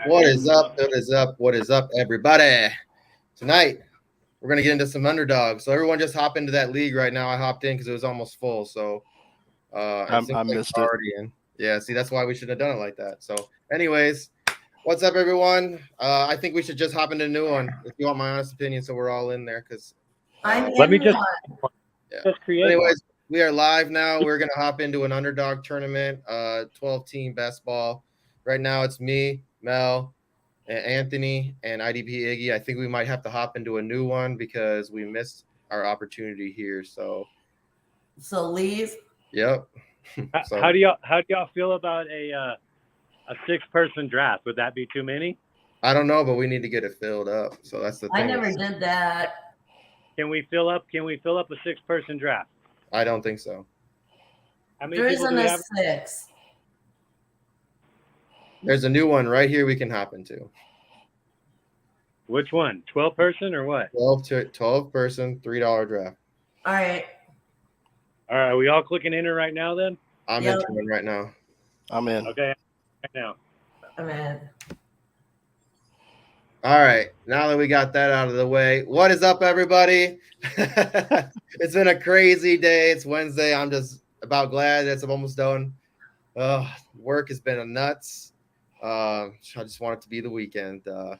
What is up? What is up? What is up, everybody? Tonight, we're going to get into some underdogs. So, everyone just hop into that league right now. I hopped in because it was almost full. So, it seems I like missed it's already in. Yeah, see, that's why we should have done it like that. So, anyways, what's up, everyone? I think we should just hop into a new one, if you want my honest opinion, so we're all in there. Because Let me just create anyways, one. we are live now. We're going to hop into an underdog tournament, 12-team best ball. Right now, it's me, Mel, Anthony, and IDP Iggy. I think we might have to hop into a new one because we missed our opportunity here. So leave. Yep. So, how do y'all feel about a 6-person draft? Would that be too many? I don't know, but we need to get it filled up. So that's the thing. I never did that. Can we fill up a 6-person draft? I don't think so. How many there people isn't do we a have? 6. There's a new one right here we can hop into. Which one? 12-person or what? 12-person, $3 draft. All right. All right. Are we all clicking enter right now then? I'm entering right now. I'm in. Okay. Right now. I'm in. All right. Now that we got that out of the way, what is up, everybody? It's been a crazy day. It's Wednesday. I'm just about glad that I'm almost done. Work has been a nuts. I just want it to be the weekend. Yeah,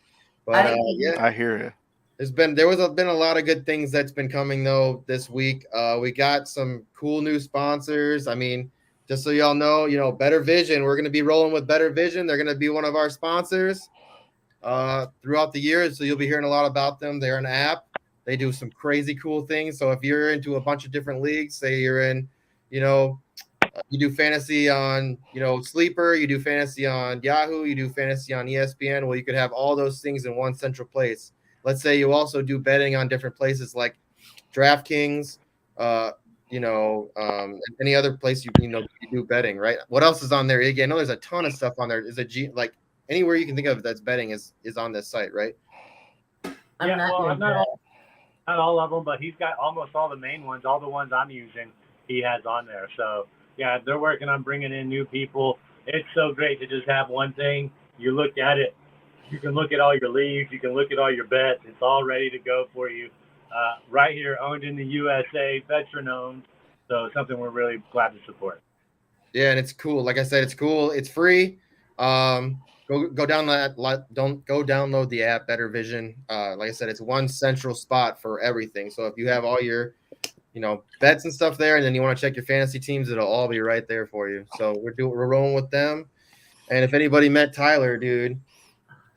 I hear you. There was been a lot of good things that's been coming though this week. We got some cool new sponsors. I mean, just so y'all know, Better Vision. We're going to be rolling with Better Vision. They're going to be one of our sponsors throughout the year. So you'll be hearing a lot about them. They're an app. They do some crazy cool things. So if you're into a bunch of different leagues, say you're in, you do fantasy on, Sleeper, you do fantasy on Yahoo, you do fantasy on ESPN. Well, you could have all those things in one central place. Let's say you also do betting on different places like DraftKings, any other place you do betting, right? What else is on there? Again, I know there's a ton of stuff on there. Is anywhere you can think of that's betting is on this site, right? Not all of them, but he's got almost all the main ones. All the ones I'm using, he has on there. So yeah, they're working on bringing in new people. It's so great to just have one thing. You look at it. You can look at all your leagues. You can look at all your bets. It's all ready to go for you. Right here, owned in the USA, veteran owned. So something we're really glad to support. Yeah, and it's cool. Like I said, it's cool. It's free. Go down don't go download the app Better Vision. Like I said, it's one central spot for everything. So if you have all your bets and stuff there, and then you want to check your fantasy teams, it'll all be right there for you. So we're rolling with them. And if anybody met Tyler, dude,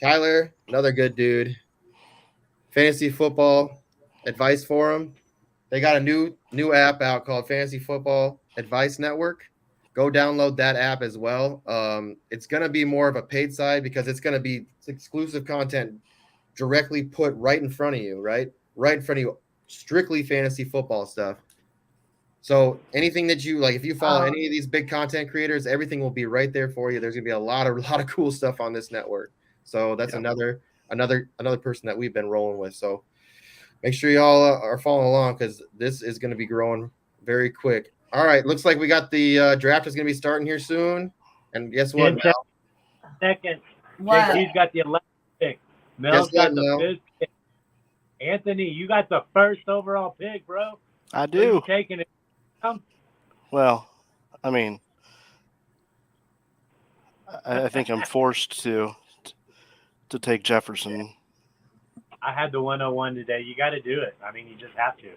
Tyler, another good dude. Fantasy football advice forum. They got a new app out called Fantasy Football Advice Network. Go download that app as well. It's going to be more of a paid side because it's going to be exclusive content directly put right in front of you, right in front of you, strictly fantasy football stuff. So anything that you like, if you follow any of these big content creators, everything will be right there for you. There's going to be a lot of cool stuff on this network. So that's another person that we've been rolling with. So make sure y'all are following along because this is going to be growing very quick. All right, looks like we got the draft is going to be starting here soon. And guess what, Mel? Second, What? JT's got the 11th pick. Mel's got the 5th pick. Anthony, you got the 1st overall pick, bro. I do. Are you taking it? Well, I mean, I think I'm forced to take Jefferson. I had the 101 today. You got to do it. I mean, you just have to.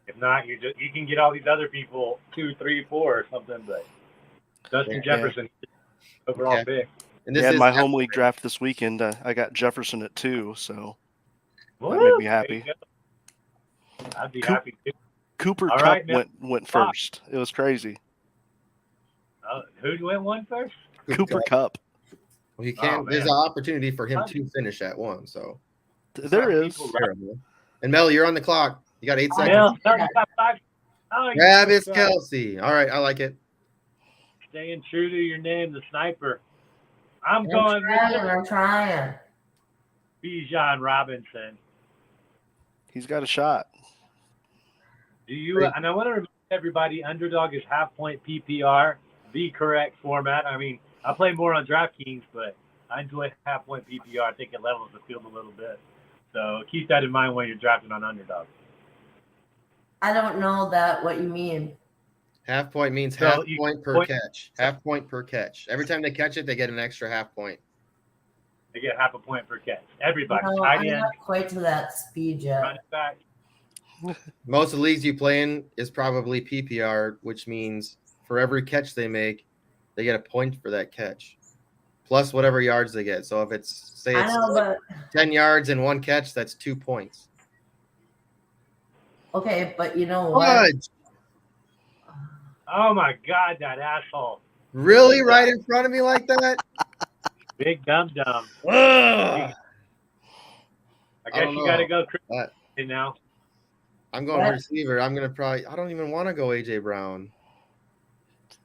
If not, you can get all these other people 2, 3, 4 or something. But Justin Jefferson, overall pick. And this is my home league draft this weekend. I got Jefferson at 2, so that made me happy. I'd be happy too. Cooper Kupp went first. It was crazy. Who went one first? Cooper Kupp. Well, he can't. There's an opportunity for him to finish at 1. So there is. And Mel, you're on the clock. You got 8 seconds. Travis Kelce. All right, I like it. Staying true to your name, the sniper. I'm trying. Bijan Robinson. He's got a shot. Do you? And I want to remind everybody, Underdog is half-point PPR, the correct format. I mean, I play more on DraftKings, but I enjoy half-point PPR. I think it levels the field a little bit. So keep that in mind when you're drafting on underdog. I don't know what you mean. Half point means So half you point per point- catch. Half point per catch. Every time they catch it, they get an extra half point. They get half a point per catch. Everybody, No, tight I'm end, not quite to that speed yet. running back. Most of the leagues you play in is probably PPR, which means for every catch they make, they get a point for that catch, plus whatever yards they get. So if it's I know, but 10 yards and 1 catch, that's 2 points. okay, but you know what? Fudge. Oh my God, that asshole! Really, right in front of me like that? Big dum dum. Ugh. I guess don't you got to know. go But crazy now. I'm going What? receiver. I don't even want to go AJ Brown.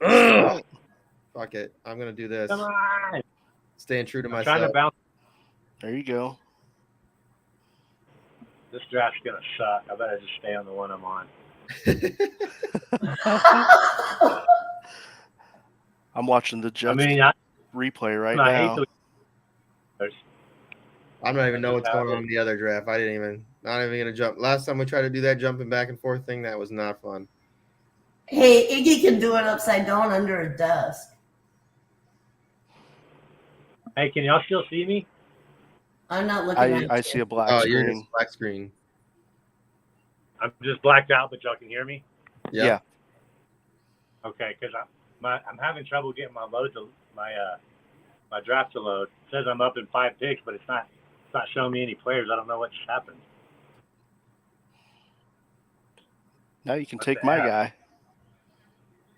Ugh. Fuck it. I'm going to do this. Come on. Staying true to I'm trying to myself. bounce. There you go. This draft's gonna suck. I better just stay on the one I'm on. I'm watching the Jets I replay right hate now. the. I don't even know what's going on in the other draft. Not even going to jump. Last time we tried to do that jumping back and forth thing, that was not fun. Hey, Iggy can do it upside down under a desk. Hey, can y'all still see me? I'm not looking at I you. see a black Oh, you're screen. just black screen. I'm just blacked out, but y'all can hear me. Yeah. Okay, because I'm having trouble getting my my draft to load. It says I'm up in 5 picks, but it's not showing me any players. I don't know what just happened. Now you can What take the my heck? guy.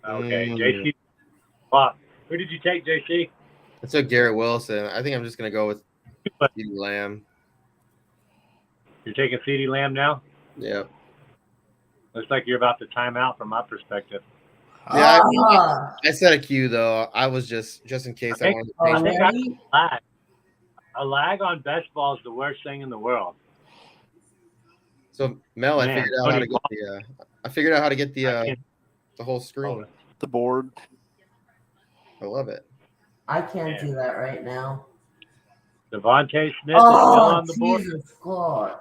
Okay, Mm. JC. Wow. Who did you take, JC? I took Garrett Wilson. I think I'm just going to go with CeeDee Lamb. You're taking CeeDee Lamb now? Yep. Looks like you're about to time out from my perspective. Yeah, Ah, I set a queue, though. I was just in case I wanted to I change think already? A lag on best ball is the worst thing in the world. So, Mel, I Man, figured out how to get the the whole screen. The board. I love it. I can't do that right now. Devontae Smith is still Oh, on the board. Jesus God.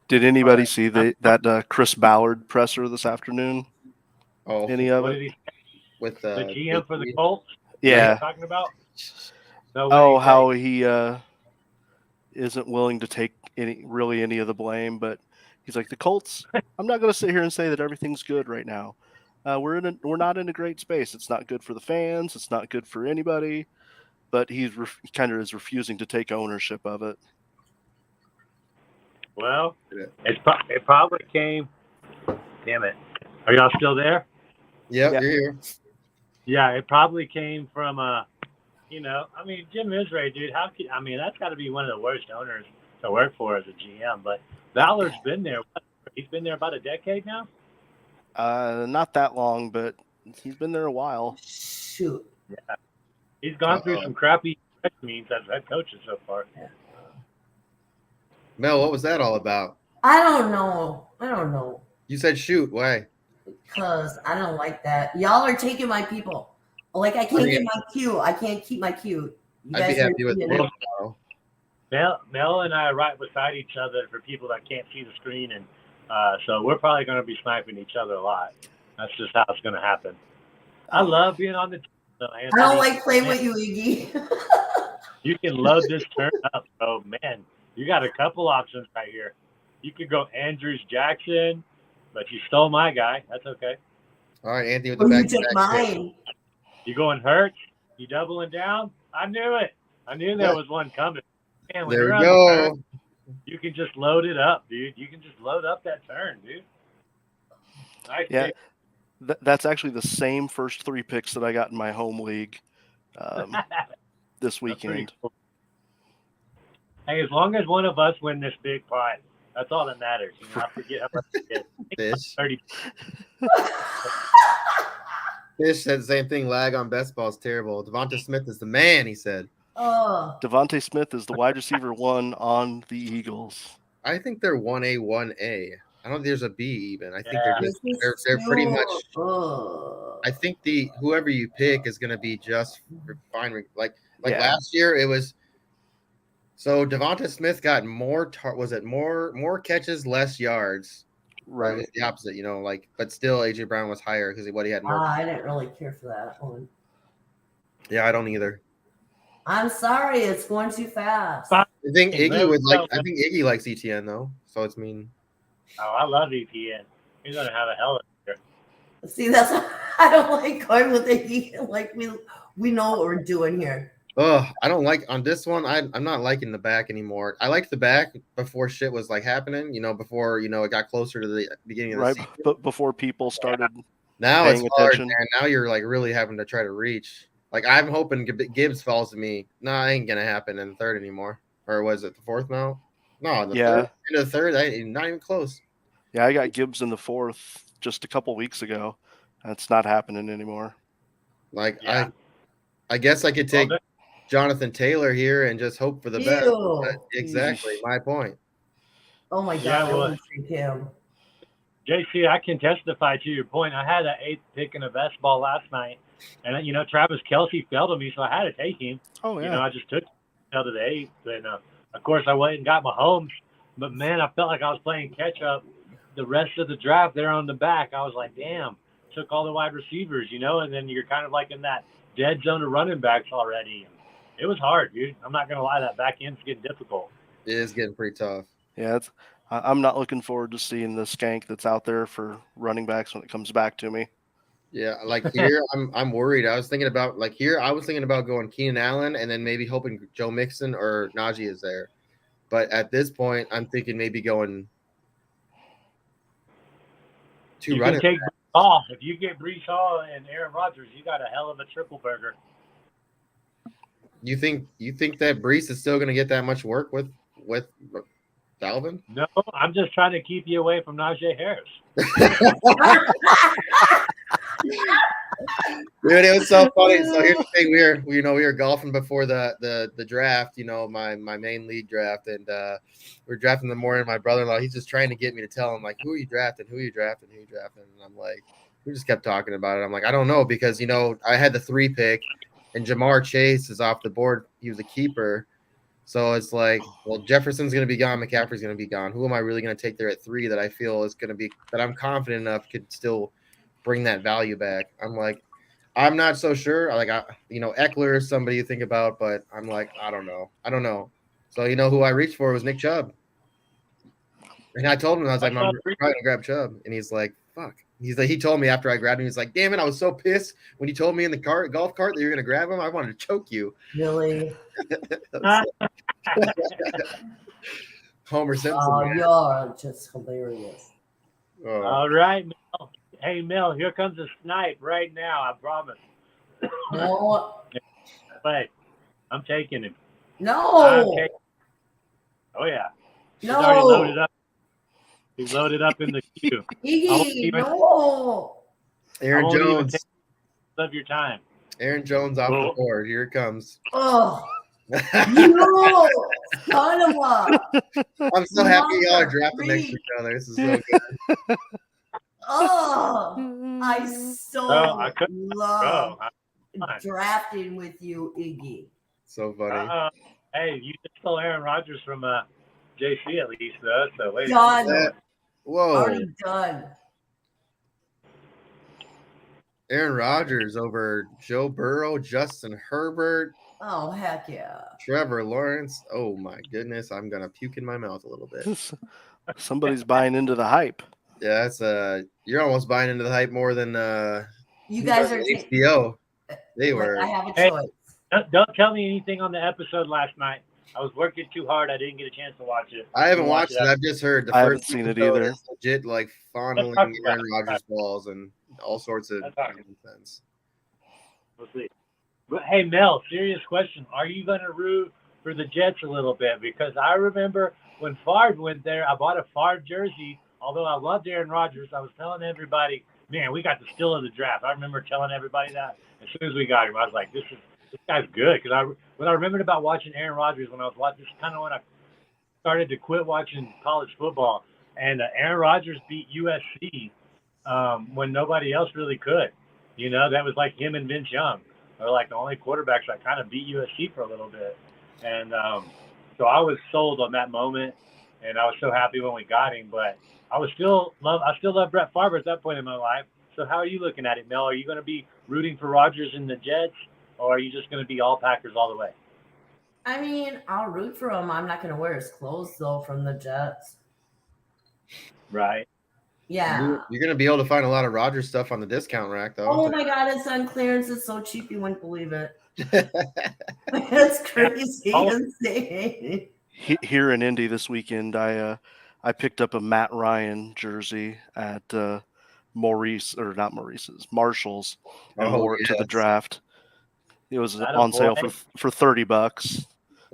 Did anybody right. see that Chris Ballard presser this afternoon? Oh, Any of What it? did he say? with The GM for the Colts? Yeah. Talking about? So Oh, how he isn't willing to take any of the blame, but he's like, the Colts. I'm not going to sit here and say that everything's good right now. We're not in a great space. It's not good for the fans. It's not good for anybody. But he kind of is refusing to take ownership of it. Well, it probably came. Damn it! Are y'all still there? Yep, Yeah. you're here. Yeah, it probably came from Jim Israel, dude. That's got to be one of the worst owners to work for as a GM. But Ballard's been there. He's been there about a decade now. Not that long, but he's been there a while. Shoot. Yeah, he's gone through some crappy means as head coaches so far. Mel, what was that all about? I don't know. You said shoot. Why? Because I don't like that. Y'all are taking my people. Like, I can't get my queue. I can't keep my queue. You I'd be guys are happy with doing it. it. Mel and I are right beside each other for people that can't see the screen, and so we're probably going to be sniping each other a lot. That's just how it's going to happen. I love being on the team, Anthony. I don't like playing with you, Iggy. You can load this turn up, bro. Man, you got a couple options right here. You could go Andrews Jackson, but you stole my guy. That's okay. All right, Anthony with the Oh, you back. took mine. You going Hurts? You doubling down? I knew it. I knew there was one coming. Man, when There you're we on the go. turn, you can just load it up, dude. You can just load up that turn, dude. Nice. Yeah, that's actually the same first 3 picks that I got in my home league this weekend. Cool. Hey, as long as one of us win this big pot, that's all that matters. I forget how much it is. Fish. 30. Fish said the same thing. Lag on best ball is terrible. Devonta Smith is the man, he said. Oh. Devontae Smith is the wide receiver 1 on the Eagles. I think they're 1A, 1A. I don't think there's a B even. I think Yeah. they're just they're pretty much. Ugh. I think whoever you pick is going to be just fine. Like Yeah. last year, it was. So Devonta Smith got more catches, less yards. Right. It was the opposite, you know. Like, but still, AJ Brown was higher because he had more. I didn't really care for that one. Yeah, I don't either. I'm sorry, it's going too fast. I think Iggy would like. I think Iggy likes ETN though, so it's mean. Oh, I love ETN. He's gonna have a hell of a year. See, that's I don't like going with Iggy. Like we know what we're doing here. Oh, I don't like on this one. I'm not liking the back anymore. I liked the back before shit was like happening. You know, before it got closer to the beginning of the season. But before people started. Now it's hard, man. Now you're like really having to try to reach. Like I'm hoping Gibbs falls to me. No, it ain't gonna happen in the third anymore. Or was it the fourth now? No, in the third. Into the third, not even close. Yeah, I got Gibbs in the fourth just a couple weeks ago. That's not happening anymore. Like I guess I could take Jonathan Taylor here and just hope for the best. Exactly my point. Oh my God, I want to take him. JC, I can testify to your point. I had an 8th pick in a best ball last night, and Travis Kelce fell to me, so I had to take him. Oh yeah. I just took him to the 8th, and of course I went and got Mahomes. But man, I felt like I was playing catch up. The rest of the draft there on the back, I was like, damn, took all the wide receivers, and then you're kind of like in that dead zone of running backs already. It was hard, dude. I'm not gonna lie, that back end's getting difficult. It is getting pretty tough. Yeah, I'm not looking forward to seeing the skank that's out there for running backs when it comes back to me. Yeah, like here, I'm worried. I was thinking about going Keenan Allen and then maybe hoping Joe Mixon or Najee is there. But at this point, I'm thinking maybe going you can take Brees Hall. If you get Brees Hall and Aaron Rodgers, you got a hell of a triple burger. You think that Brees is still going to get that much work with Dalvin? No, I'm just trying to keep you away from Najee Harris. Dude, it was so funny. So here's the thing: we were golfing before the draft. My main league draft, and we were drafting in the morning. My brother-in-law, he's just trying to get me to tell him like, who are you drafting? And I'm like, we just kept talking about it. I'm like, I don't know because I had the 3 pick, and Jamar Chase is off the board. He was a keeper. So it's like, well, Jefferson's going to be gone. McCaffrey's going to be gone. Who am I really going to take there at 3 that I feel is going to be that I'm confident enough could still bring that value back? I'm like, I'm not so sure. Like, Eckler is somebody you think about, but I'm like, I don't know. So who I reached for was Nick Chubb, and I told him I was like, I'm probably going to grab Chubb, and he's like, fuck. He's like, he told me after I grabbed him, he's like, damn it, I was so pissed when you told me in the golf cart that you're going to grab him. I wanted to choke you. Really? Homer Simpson. Oh, you're just hilarious. Oh. All right, Mel. Hey, Mel, here comes a snipe right now. I promise. No. Wait, I'm taking him. No. Oh, yeah. He's no. already loaded up. He's loaded up in the queue. Iggy, no. Aaron Jones. Love your time. Aaron Jones off the board. Here it comes. Oh. No, son of a. I'm so happy y'all are drafting next to each other. This is so good. Oh, I love drafting with you, Iggy. So funny. Hey, you just stole Aaron Rodgers from JC at least, though. So wait. Done. Whoa. Already done. Aaron Rodgers over Joe Burrow, Justin Herbert. Oh, heck yeah. Trevor Lawrence. Oh, my goodness. I'm going to puke in my mouth a little bit. Somebody's buying into the hype. Yeah, that's you're almost buying into the hype more than you guys are HBO. They were. I have a choice. Don't tell me anything on the episode last night. I was working too hard. I didn't get a chance to watch it. I haven't watched it. I've just heard the I first haven't seen it either. Legit, like fondling Aaron Rodgers balls and all sorts of nonsense. We'll see. But hey, Mel, serious question: are you going to root for the Jets a little bit? Because I remember when Favre went there, I bought a Favre jersey. Although I loved Aaron Rodgers, I was telling everybody, "Man, we got the steal of the draft." I remember telling everybody that as soon as we got him, I was like, "This guy's good." Because what I remembered about watching Aaron Rodgers when I was watching, this kind of when I started to quit watching college football, and Aaron Rodgers beat USC when nobody else really could. That was like him and Vince Young. They're like the only quarterbacks that kind of beat USC for a little bit. And so I was sold on that moment, and I was so happy when we got him. But I still love Brett Favre at that point in my life. So how are you looking at it, Mel? Are you going to be rooting for Rodgers and the Jets, or are you just going to be all Packers all the way? I mean, I'll root for him. I'm not going to wear his clothes though from the Jets. Right. Yeah. You're going to be able to find a lot of Rodgers stuff on the discount rack, though. Oh my God, it's on clearance. It's so cheap you wouldn't believe it. It's crazy, insane. Here in Indy this weekend, I picked up a Matt Ryan jersey at Marshall's, and wore it to the draft. It was on sale for $30.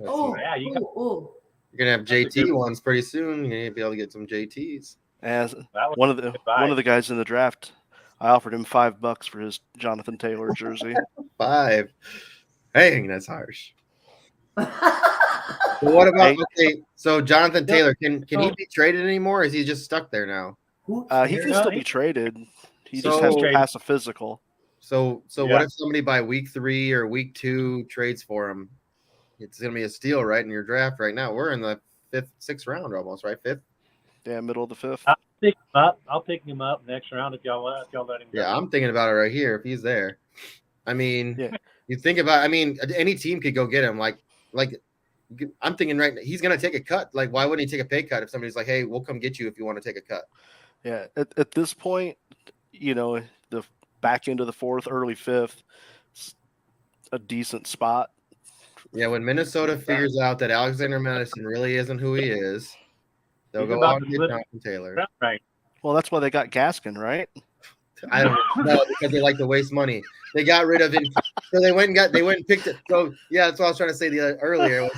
Oh yeah, you you're gonna have JT ones pretty soon. You're gonna be able to get some JTs. As one of the guys in the draft, I offered him $5 for his Jonathan Taylor jersey. 5. Dang, that's harsh. So what about so Jonathan Taylor? Can he be traded anymore? Or is he just stuck there now? He can still be traded. He just has to pass a physical. So what if somebody by week 3 or week 2 trades for him? It's gonna be a steal, right, in your draft right now. We're in the 5th, 6th round almost, right? 5th. Yeah, middle of the 5th. I'll pick him up next round if y'all let him go. Yeah, I'm thinking about it right here if he's there. I mean, you think about. I mean, any team could go get him. Like I'm thinking right now, he's gonna take a cut. Like, why wouldn't he take a pay cut if somebody's like, "Hey, we'll come get you if you want to take a cut"? Yeah, at this point, the back end of the 4th, early 5th, a decent spot. Yeah, when Minnesota figures out that Alexander Madison really isn't who he is, they'll go out and get Jonathan Taylor. Right. Well, that's why they got Gaskin, right? I don't know, because they like to waste money. They got rid of him, so they went and picked it. So yeah, that's what I was trying to say earlier.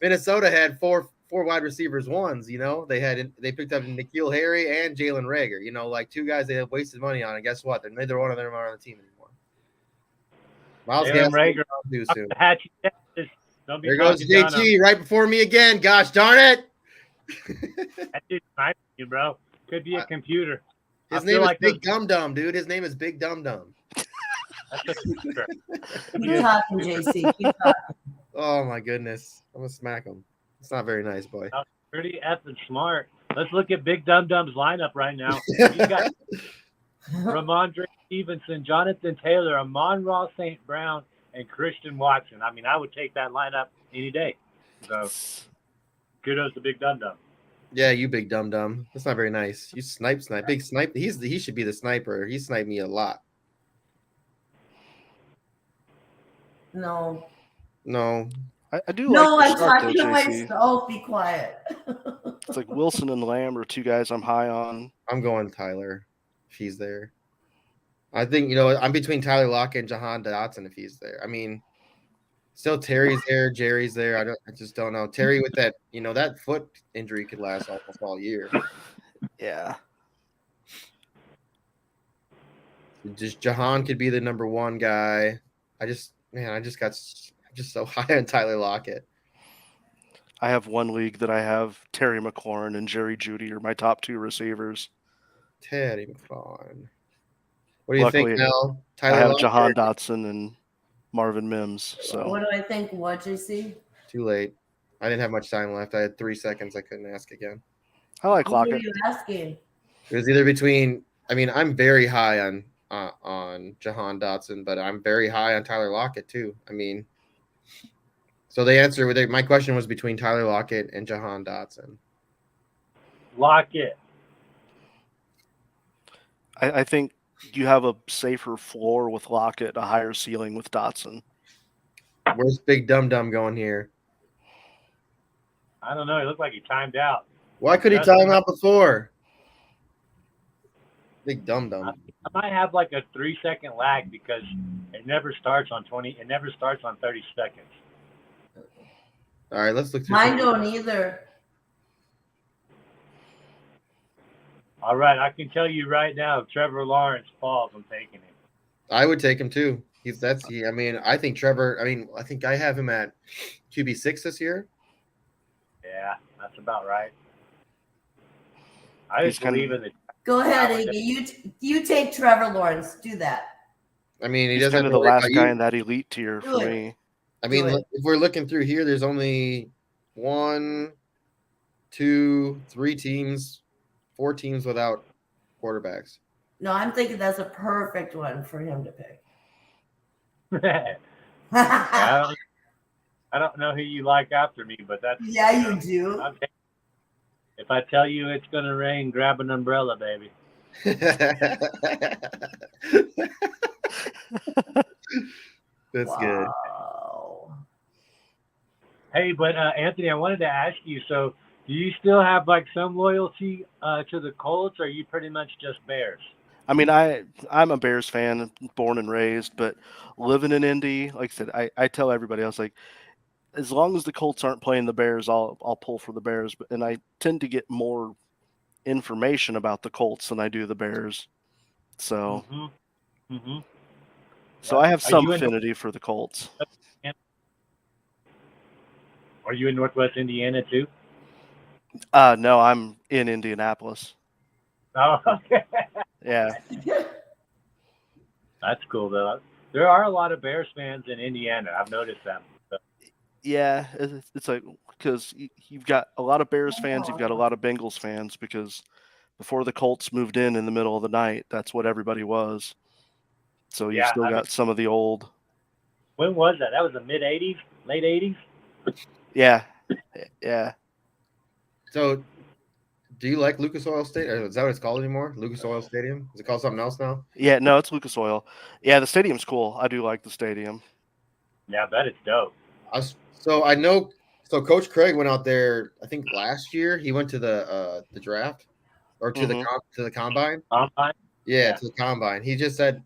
Minnesota had four wide receivers ones. They picked up N'Keal Harry and Jalen Reagor. Like 2 guys they have wasted money on, and guess what? Neither one of them are on the team anymore. Miles Gaskin too soon. There goes JT right before me again. Gosh darn it! That dude's sniping you, bro. Could be a computer. His name is Big Dum Dum, dude. His name is Big Dum Dum. Keep talking, JC. Keep talking. Oh my goodness! I'm gonna smack him. It's not very nice, boy. Pretty effing smart. Let's look at Big Dum Dum's lineup right now. You got Ramondre Stevenson, Jonathan Taylor, Amon-Ra St. Brown, and Christian Watson. I mean, I would take that lineup any day. So, kudos to Big Dum Dum. Yeah, you Big Dum Dum. That's not very nice. You snipe. Big snipe. He should be the sniper. He sniped me a lot. No. I do no, like I'm talking to myself. Be quiet. It's like Wilson and Lamb are 2 guys I'm high on. I'm going Tyler if he's there. I think, I'm between Tyler Lockett and Jahan Dotson if he's there. I mean, still Terry's there, Jerry's there. I just don't know. Terry with that, that foot injury could last almost all year. Yeah. Just Jahan could be the number 1 guy. I'm just so high on Tyler Lockett. I have one league that I have Terry McLaurin and Jerry Jeudy are my top 2 receivers. Terry McLaurin. What do you think, Mel? Tyler I have Jahan Dotson and Marvin Mims. So what do I think? What, JC? Too late. I didn't have much time left. I had 3 seconds. I couldn't ask again. I like Lockett. What are you asking? It was either between. I mean, I'm very high on Jahan Dotson, but I'm very high on Tyler Lockett too. I mean, so the answer with my question was between Tyler Lockett and Jahan Dotson. Lockett. I think you have a safer floor with Lockett, a higher ceiling with Dotson. Where's Big Dum Dum going here? I don't know. He looked like he timed out. Why could he time out before? Big Dum Dum. I might have like a 3-second lag because it never starts on 20. It never starts on 30 seconds. All right, let's look through. Mine don't either. All right, I can tell you right now, if Trevor Lawrence falls, I'm taking him. I would take him too. I mean, I think Trevor. I mean, I think I have him at QB6 this year. Yeah, that's about right. I He's just believe in the. Go ahead, Amy. You take Trevor Lawrence. Do that. I mean, he He's doesn't kind have of to the worry last about guy you. in that elite tier Do for it. me. I mean, Do it. if we're looking through here, there's only 1, 2, 3 teams, 4 teams without quarterbacks. No, I'm thinking that's a perfect one for him to pick. I don't know who you like after me, but that's Yeah, you do. If I tell you it's gonna rain, grab an umbrella, baby. That's good. Wow. Hey, but Anthony, I wanted to ask you. So, do you still have like some loyalty to the Colts, or are you pretty much just Bears? I mean, I'm a Bears fan, born and raised, but living in Indy, like I said, I tell everybody else, like, as long as the Colts aren't playing the Bears, I'll pull for the Bears. And I tend to get more information about the Colts than I do the Bears. So so I have some affinity for the Colts. Are you in Northwest Indiana too? No, I'm in Indianapolis. Oh, okay. Yeah. That's cool though. There are a lot of Bears fans in Indiana. I've noticed that. So. Yeah, it's like because you've got a lot of Bears fans, you've got a lot of Bengals fans because before the Colts moved in the middle of the night, that's what everybody was. So you still got some of the old. When was that? That was the mid '80s, late '80s. Yeah. So, do you like Lucas Oil Stadium? Is that what it's called anymore? Lucas Oil Stadium? Is it called something else now? Yeah, no, it's Lucas Oil. Yeah, the stadium's cool. I do like the stadium. Yeah, I bet it's dope. I know. So Coach Craig went out there. I think last year he went to the draft or to the combine. Combine. Yeah, to the combine. He just said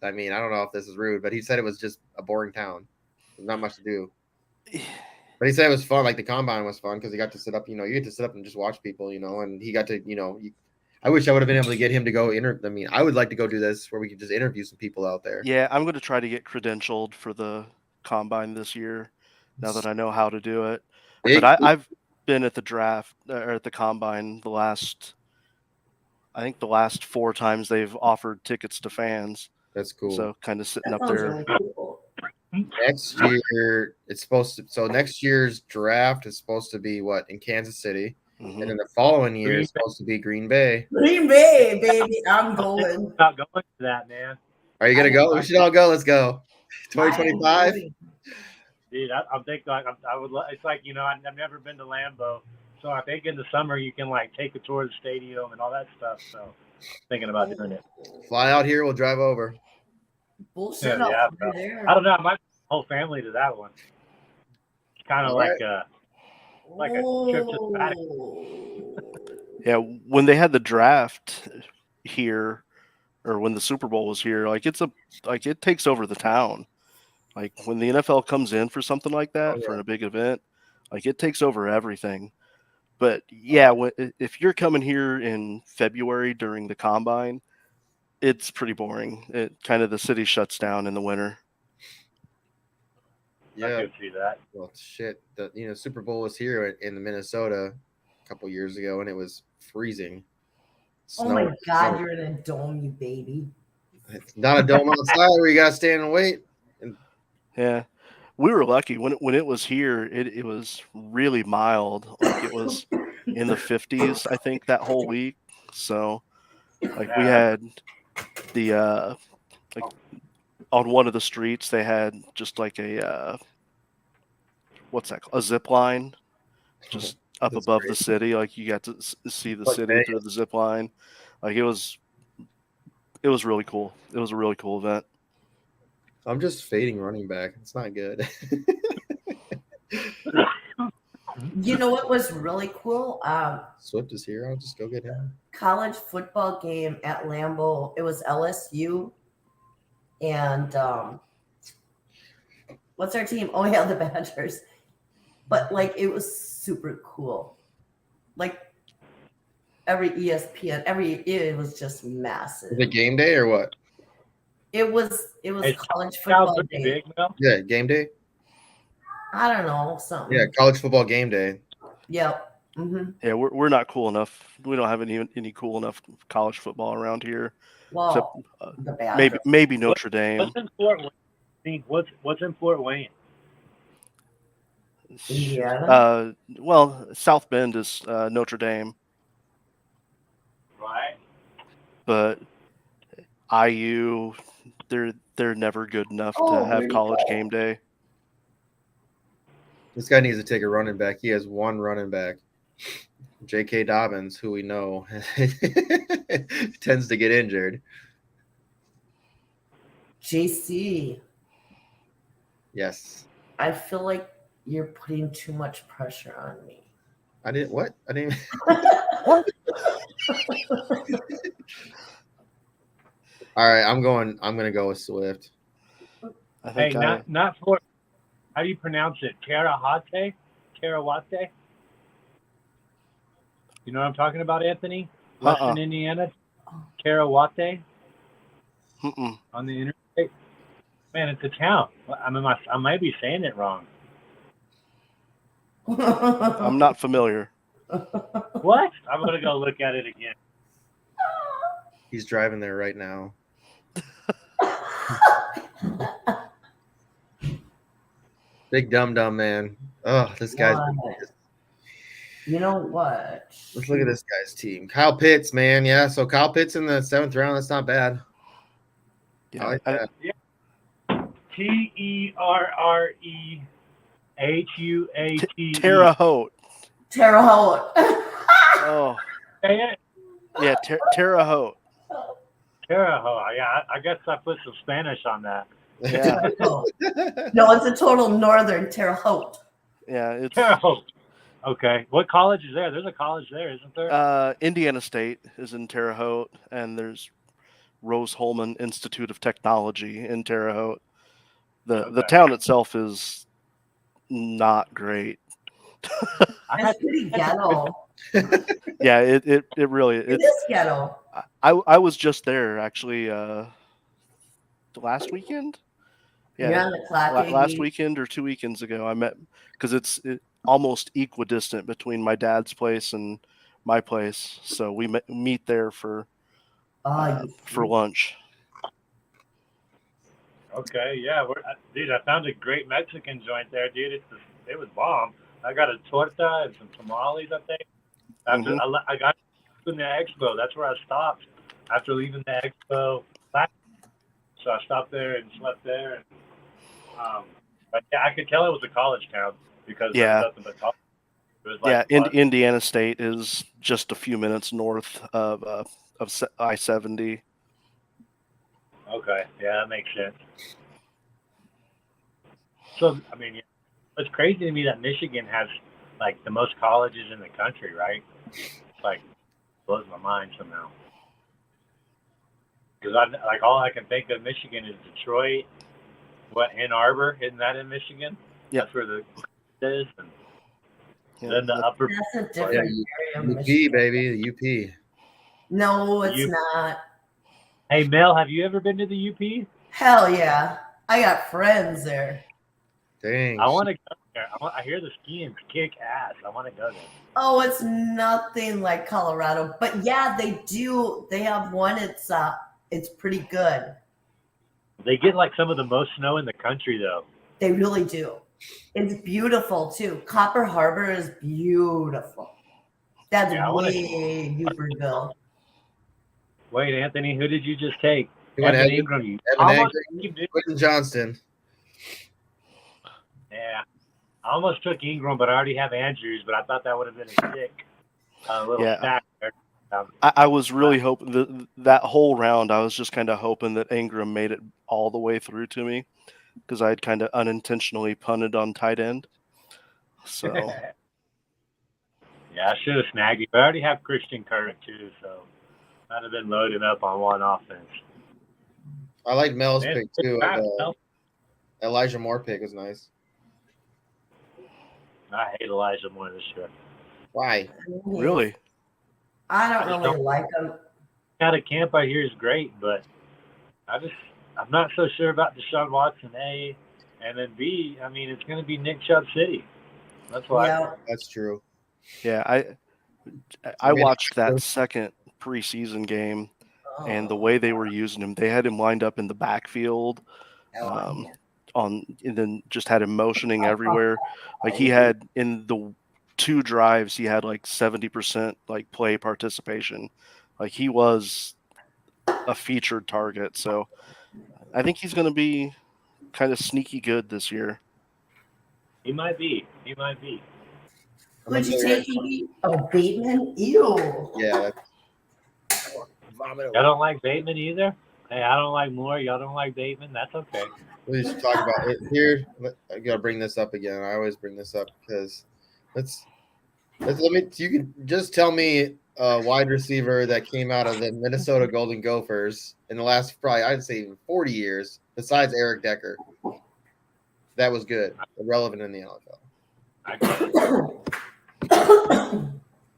I mean, I don't know if this is rude, but he said it was just a boring town. There's not much to do. But he said it was fun. Like the combine was fun because he got to sit up. You get to sit up and just watch people. And he got to. I wish I would have been able to get him to go I mean, I would like to go do this where we could just interview some people out there. Yeah, I'm going to try to get credentialed for the combine this year. Now that I know how to do it, but I've been at the draft or at the combine I think the last 4 times they've offered tickets to fans. That's cool. So kind of sitting up there. Really cool. Next year, it's supposed to. So next year's draft is supposed to be what in Kansas City, and then the following year is supposed to be Green Bay. Green Bay, baby, I'm going. Not going to that, man. Are you gonna go? We should all go. Let's go. 2025. Dude, I'm thinking I would. It's like I've never been to Lambeau, so I think in the summer you can like take a tour of the stadium and all that stuff. So thinking about doing it. Fly out here. We'll drive over. Bullshit. Yeah, I don't know. I might whole family to that one. It's kind of like a trip to Vatican. Yeah, when they had the draft here, or when the Super Bowl was here, like it takes over the town. Like when the NFL comes in for something like that, for a big event, like it takes over everything. But yeah, if you're coming here in February during the combine, it's pretty boring. The city shuts down in the winter. Yeah, I could see that. Well, shit. The Super Bowl was here in Minnesota a couple years ago, and it was freezing. Oh my God, you're in a dome, you baby. It's not a dome outside where you gotta stand and wait. Yeah, we were lucky when it was here. It was really mild. Like it was in the 50s, I think, that whole week. So, like we had the like on one of the streets they had just like a what's that called? A zip line, just up above the city. Like you got to see the city through the zip line. Like it was really cool. It was a really cool event. I'm just fading running back. It's not good. You know what was really cool? Swift is here. I'll just go get him. College football game at Lambeau. It was LSU. And what's our team? Oh, yeah, the Badgers. But, like, it was super cool. Like, every ESPN, it was just massive. Is it game day or what? It was college football day. Yeah, game day. I don't know, something. Yeah, college football game day. Yep. Yeah, we're not cool enough. We don't have any cool enough college football around here. Well, Except the Badgers. maybe Notre Dame. What's in Fort Wayne? What's in Fort Wayne? Indiana? Well, South Bend is Notre Dame, Right. but IU, they're never good enough Oh, to have there you college go. game day. This guy needs to take a running back. He has one running back. J.K. Dobbins, who we know tends to get injured. JC, Yes. I feel like you're putting too much pressure on me. I didn't. What? I didn't. What? All right. I'm going to go with Swift. I think not for. How do you pronounce it? Tarawate? Tarawate? You know what I'm talking about, Anthony? Western Indiana? Tarawate? On the interstate? Man, it's a town. I might be saying it wrong. I'm not familiar. What? I'm going to go look at it again. He's driving there right now. Big dumb man. Oh, this guy's. You know what? Let's look at this guy's team. Kyle Pitts, man. Yeah, so Kyle Pitts in the 7th round. That's not bad. Yeah, I like that. Terrehuate. Terre Haute. Terre Haute. Oh. Say it. Yeah, Terre Haute. Terre Haute. Yeah, I guess I put some Spanish on that. Yeah. No, it's a total northern Terre Haute. Yeah, it's Terre Haute. Okay. What college is there? There's a college there, isn't there? Indiana State is in Terre Haute, and there's Rose-Hulman Institute of Technology in Terre Haute. The town itself is not great. It's pretty ghetto. Yeah, it really It is ghetto. I was just there actually last weekend. Yeah, last weekend or 2 weekends ago. I met because it's almost equidistant between my dad's place and my place, so we meet there for lunch. Okay, yeah, dude, I found a great Mexican joint there, dude. It was bomb. I got a torta and some tamales, I think. After I got in the expo, that's where I stopped after leaving the expo. So I stopped there and slept there. And, but yeah, I could tell it was a college town because there was nothing but college. It was like Indiana State is just a few minutes north of I-70. Okay, yeah, that makes sense. So, I mean, it's crazy to me that Michigan has like the most colleges in the country, right? It's like blows my mind somehow. Because all I can think of Michigan is Detroit. Ann Arbor, isn't that in Michigan? Yeah, that's where the is. And then the upper. That's a different area. UP, baby, the UP. No, it's not. Hey, Mel, have you ever been to the UP? Hell yeah, I got friends there. Dang. I want to go there. I hear the skiing kick ass. I want to go there. Oh, it's nothing like Colorado, but yeah, they do. They have one. It's pretty good. They get like some of the most snow in the country, though. They really do. It's beautiful too. Copper Harbor is beautiful. That's way Newbertville. Wait, Anthony, who did you just take? Evan Ingram. Quentin Johnston. Yeah, I almost took Ingram, but I already have Andrews. But I thought that would have been a sick little stack there. I was really hoping that whole round. I was just kind of hoping that Ingram made it all the way through to me because I had kind of unintentionally punted on tight end. So yeah, I should have snagged you. I already have Christian Kirk too, so I'd have been loading up on one offense. I like Mel's pick too. Elijah Moore pick is nice. I hate Elijah Moore this year. Why? Really? I don't really like him. Out of camp, I hear is great, but I'm not so sure about Deshaun Watson, A, and then B. I mean, it's going to be Nick Chubb City. That's why. Yeah. That's true. Yeah, I watched that second preseason game, and the way they were using him, they had him lined up in the backfield, and then just had him motioning everywhere. Like he had in the 2 drives, he had like 70% like play participation. Like he was a featured target. So I think he's going to be kind of sneaky good this year. He might be. He might be. Would you take him? Oh, Bateman? Ew. Yeah. Y'all don't like Bateman either? Hey, I don't like Moore. Y'all don't like Bateman? That's okay. We should talk about it here. I gotta bring this up again. I always bring this up because you can just tell me a wide receiver that came out of the Minnesota Golden Gophers in the last probably I'd say even 40 years, besides Eric Decker. That was good, relevant in the NFL.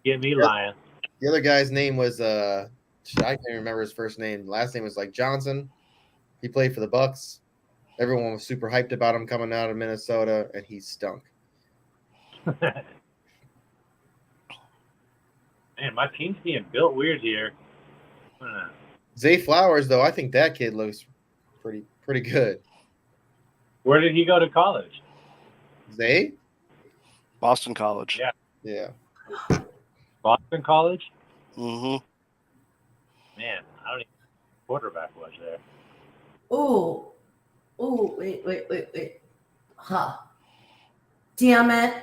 Get me lying. The other guy's name was I can't remember his first name. Last name was like Johnson. He played for the Bucks. Everyone was super hyped about him coming out of Minnesota, and he stunk. Man, my team's being built weird here. Zay Flowers, though, I think that kid looks pretty good. Where did he go to college? Zay? Boston College. Yeah. Boston College? Mm-hmm. Man, I don't even know who the quarterback was there. Oh, wait. Huh. Damn it.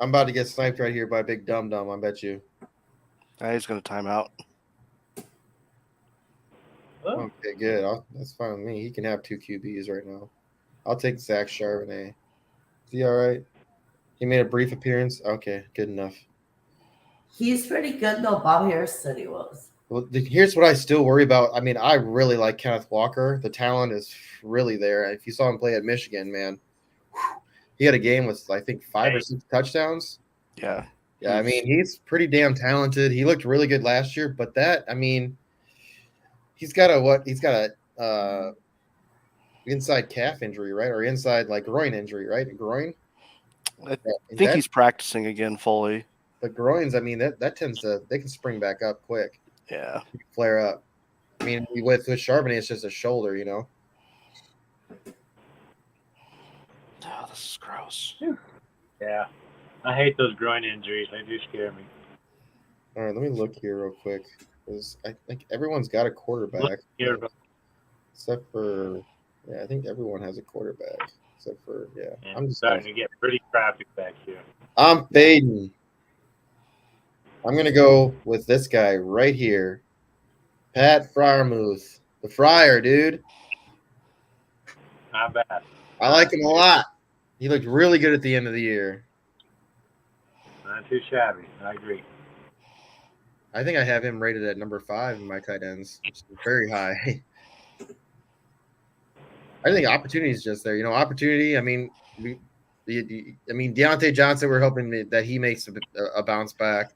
I'm about to get sniped right here by Big Dum Dum, I bet you. He's going to time out. Oh. Okay, good. That's fine with me. He can have 2 QBs right now. I'll take Zach Charbonnet. Is he all right? He made a brief appearance. Okay, good enough. He's pretty good, though. Bob Harris said he was. Well, here's what I still worry about. I mean, I really like Kenneth Walker. The talent is really there. If you saw him play at Michigan, man, he had a game with, I think, 5 or 6 touchdowns. Yeah. Yeah, I mean, he's pretty damn talented. He looked really good last year, but he's got a inside calf injury, right? Or inside like groin injury, right? Groin. I think he's practicing again fully. The groins, I mean, that tends to they can spring back up quick. Yeah, flare up. I mean, with Charbonnet, it's just a shoulder, you know. Oh, this is gross. Yeah, I hate those groin injuries. They do scare me. All right, let me look here real quick because I think everyone's got a quarterback. Except for, I think everyone has a quarterback except for, I'm just starting to get pretty crappy back here. I'm fading. I'm going to go with this guy right here. Pat Freiermuth. The Friar, dude. Not bad. I like him a lot. He looked really good at the end of the year. Not too shabby. I agree. I think I have him rated at number 5 in my tight ends, which is very high. I think opportunity is just there. You know, opportunity, I mean, Deontay Johnson, we're hoping that he makes a bounce back.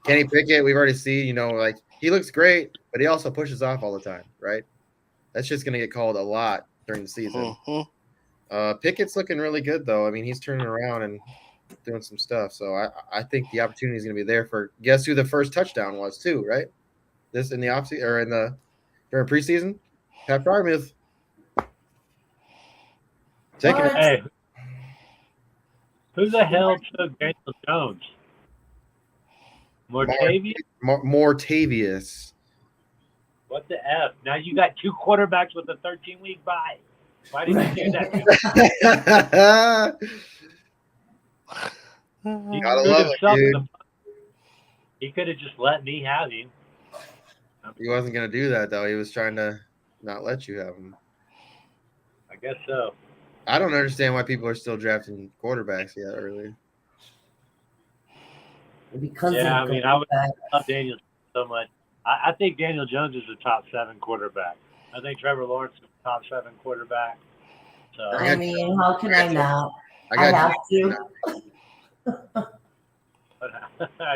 Kenny Pickett, we've already seen, you know, like he looks great, but he also pushes off all the time, right? That's just going to get called a lot during the season. Pickett's looking really good, though. I mean, he's turning around and doing some stuff. So I think the opportunity is going to be there for guess who the first touchdown was too, right? This in the offseason or during preseason? Pat Freiermuth. Hey, who the hell took Daniel Jones? Mortavius. What the F? Now you got 2 quarterbacks with a 13-week bye. Why did you do that? You gotta love it, dude. He could have just let me have him. He wasn't going to do that, though. He was trying to not let you have him. I guess so. I don't understand why people are still drafting quarterbacks yet early. Because I mean, I would love Daniel so much. I think Daniel Jones is the top 7 quarterback. I think Trevor Lawrence is the top 7 quarterback. So I mean, how can I not? I have to.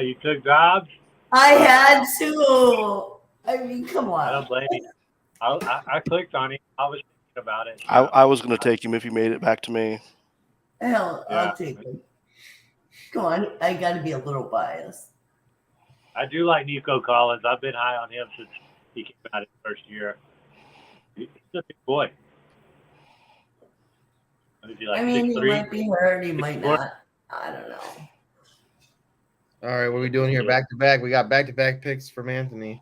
You took Dobbs? I had to. I mean, come on. I don't blame you. I clicked on him. I was thinking about it. I was going to take him if he made it back to me. Hell, Yeah. I'll take him. Come on, I got to be a little biased. I do like Nico Collins. I've been high on him since he came out his first year. He's a big boy. Is he like I mean, he 6'3"? might be hurt, he might 6'4"? not. I don't know. All right, what are we doing here? Back to back. We got back to back picks from Anthony.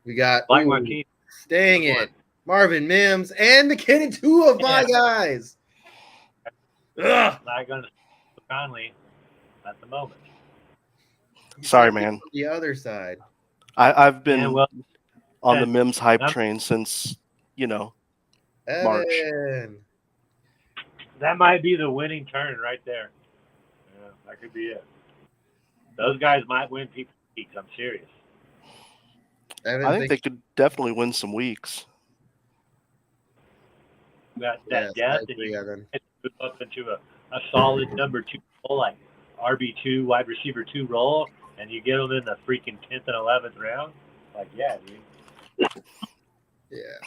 We got Like Martinez. dang it, Marvin Mims and McKinnon, two of my guys. Ugh. Not going to Conley at the moment. Sorry, man. The other side. I've been on the and- Mims hype train since, March. Evan. That might be the winning turn right there. Yeah, that could be it. Those guys might win people's weeks. I'm serious. Evan I think they could definitely win some weeks. That Yes, I depth, and agree, you Evan. move up into a solid number 2 role, like RB2, wide receiver 2 role, and you get them in the freaking 10th and 11th round. Like, yeah, dude. Yeah.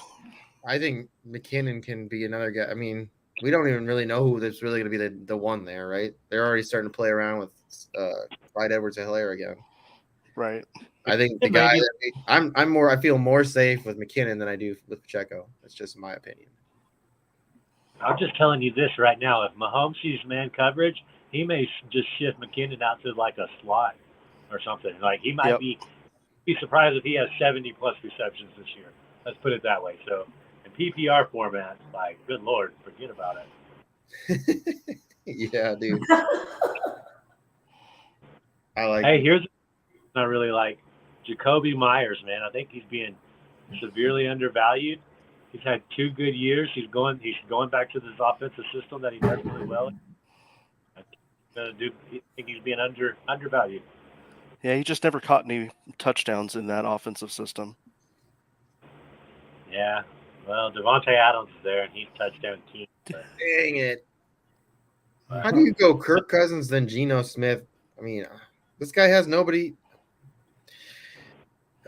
I think McKinnon can be another guy. I mean, we don't even really know who that's really going to be the one there, right? They're already starting to play around with Clyde Edwards-Helaire again. Right. I think the guy I feel more safe with McKinnon than I do with Pacheco. That's just my opinion. I'm just telling you this right now. If Mahomes sees man coverage, he may just shift McKinnon out to like a slot or something. Like he might be surprised if he has 70-plus receptions this year. Let's put it that way. So in PPR format, like, good Lord, forget about it. Yeah, dude. I like. Hey, here's not really like Jacoby Myers, man. I think he's being severely undervalued. He's had 2 good years. He's going back to this offensive system that he does really well. I think he's being undervalued. Yeah, he just never caught any touchdowns in that offensive system. Yeah. Well, Devontae Adams is there, and he's touchdown king. But, dang it. How do you go Kirk Cousins then Geno Smith? I mean, this guy has nobody.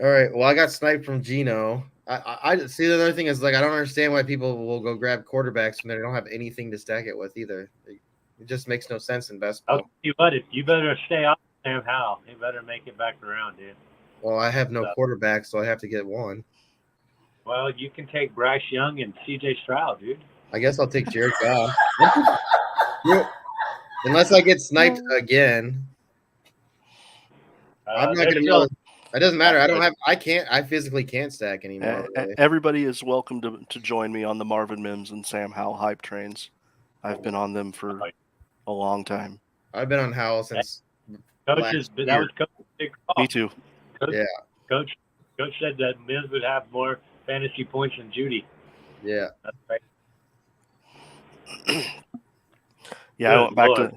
All right. Well, I got sniped from Geno. I see the other thing is like I don't understand why people will go grab quarterbacks when they don't have anything to stack it with either. It just makes no sense in best ball. I'll tell you what, if you better stay off Sam Howell. He better make it back around, dude. Well, I have no quarterback, so I have to get one. Well, you can take Bryce Young and C.J. Stroud, dude. I guess I'll take Jared Goff. Unless I get sniped again. I'm not gonna be able to. It doesn't matter. I physically can't stack anymore. Really. Everybody is welcome to join me on the Marvin Mims and Sam Howell hype trains. I've been on them for a long time. I've been on Howell since. That was Coach's big call. Me too. Coach said that Mims would have more fantasy points than Judy. Yeah. That's right. Yeah, I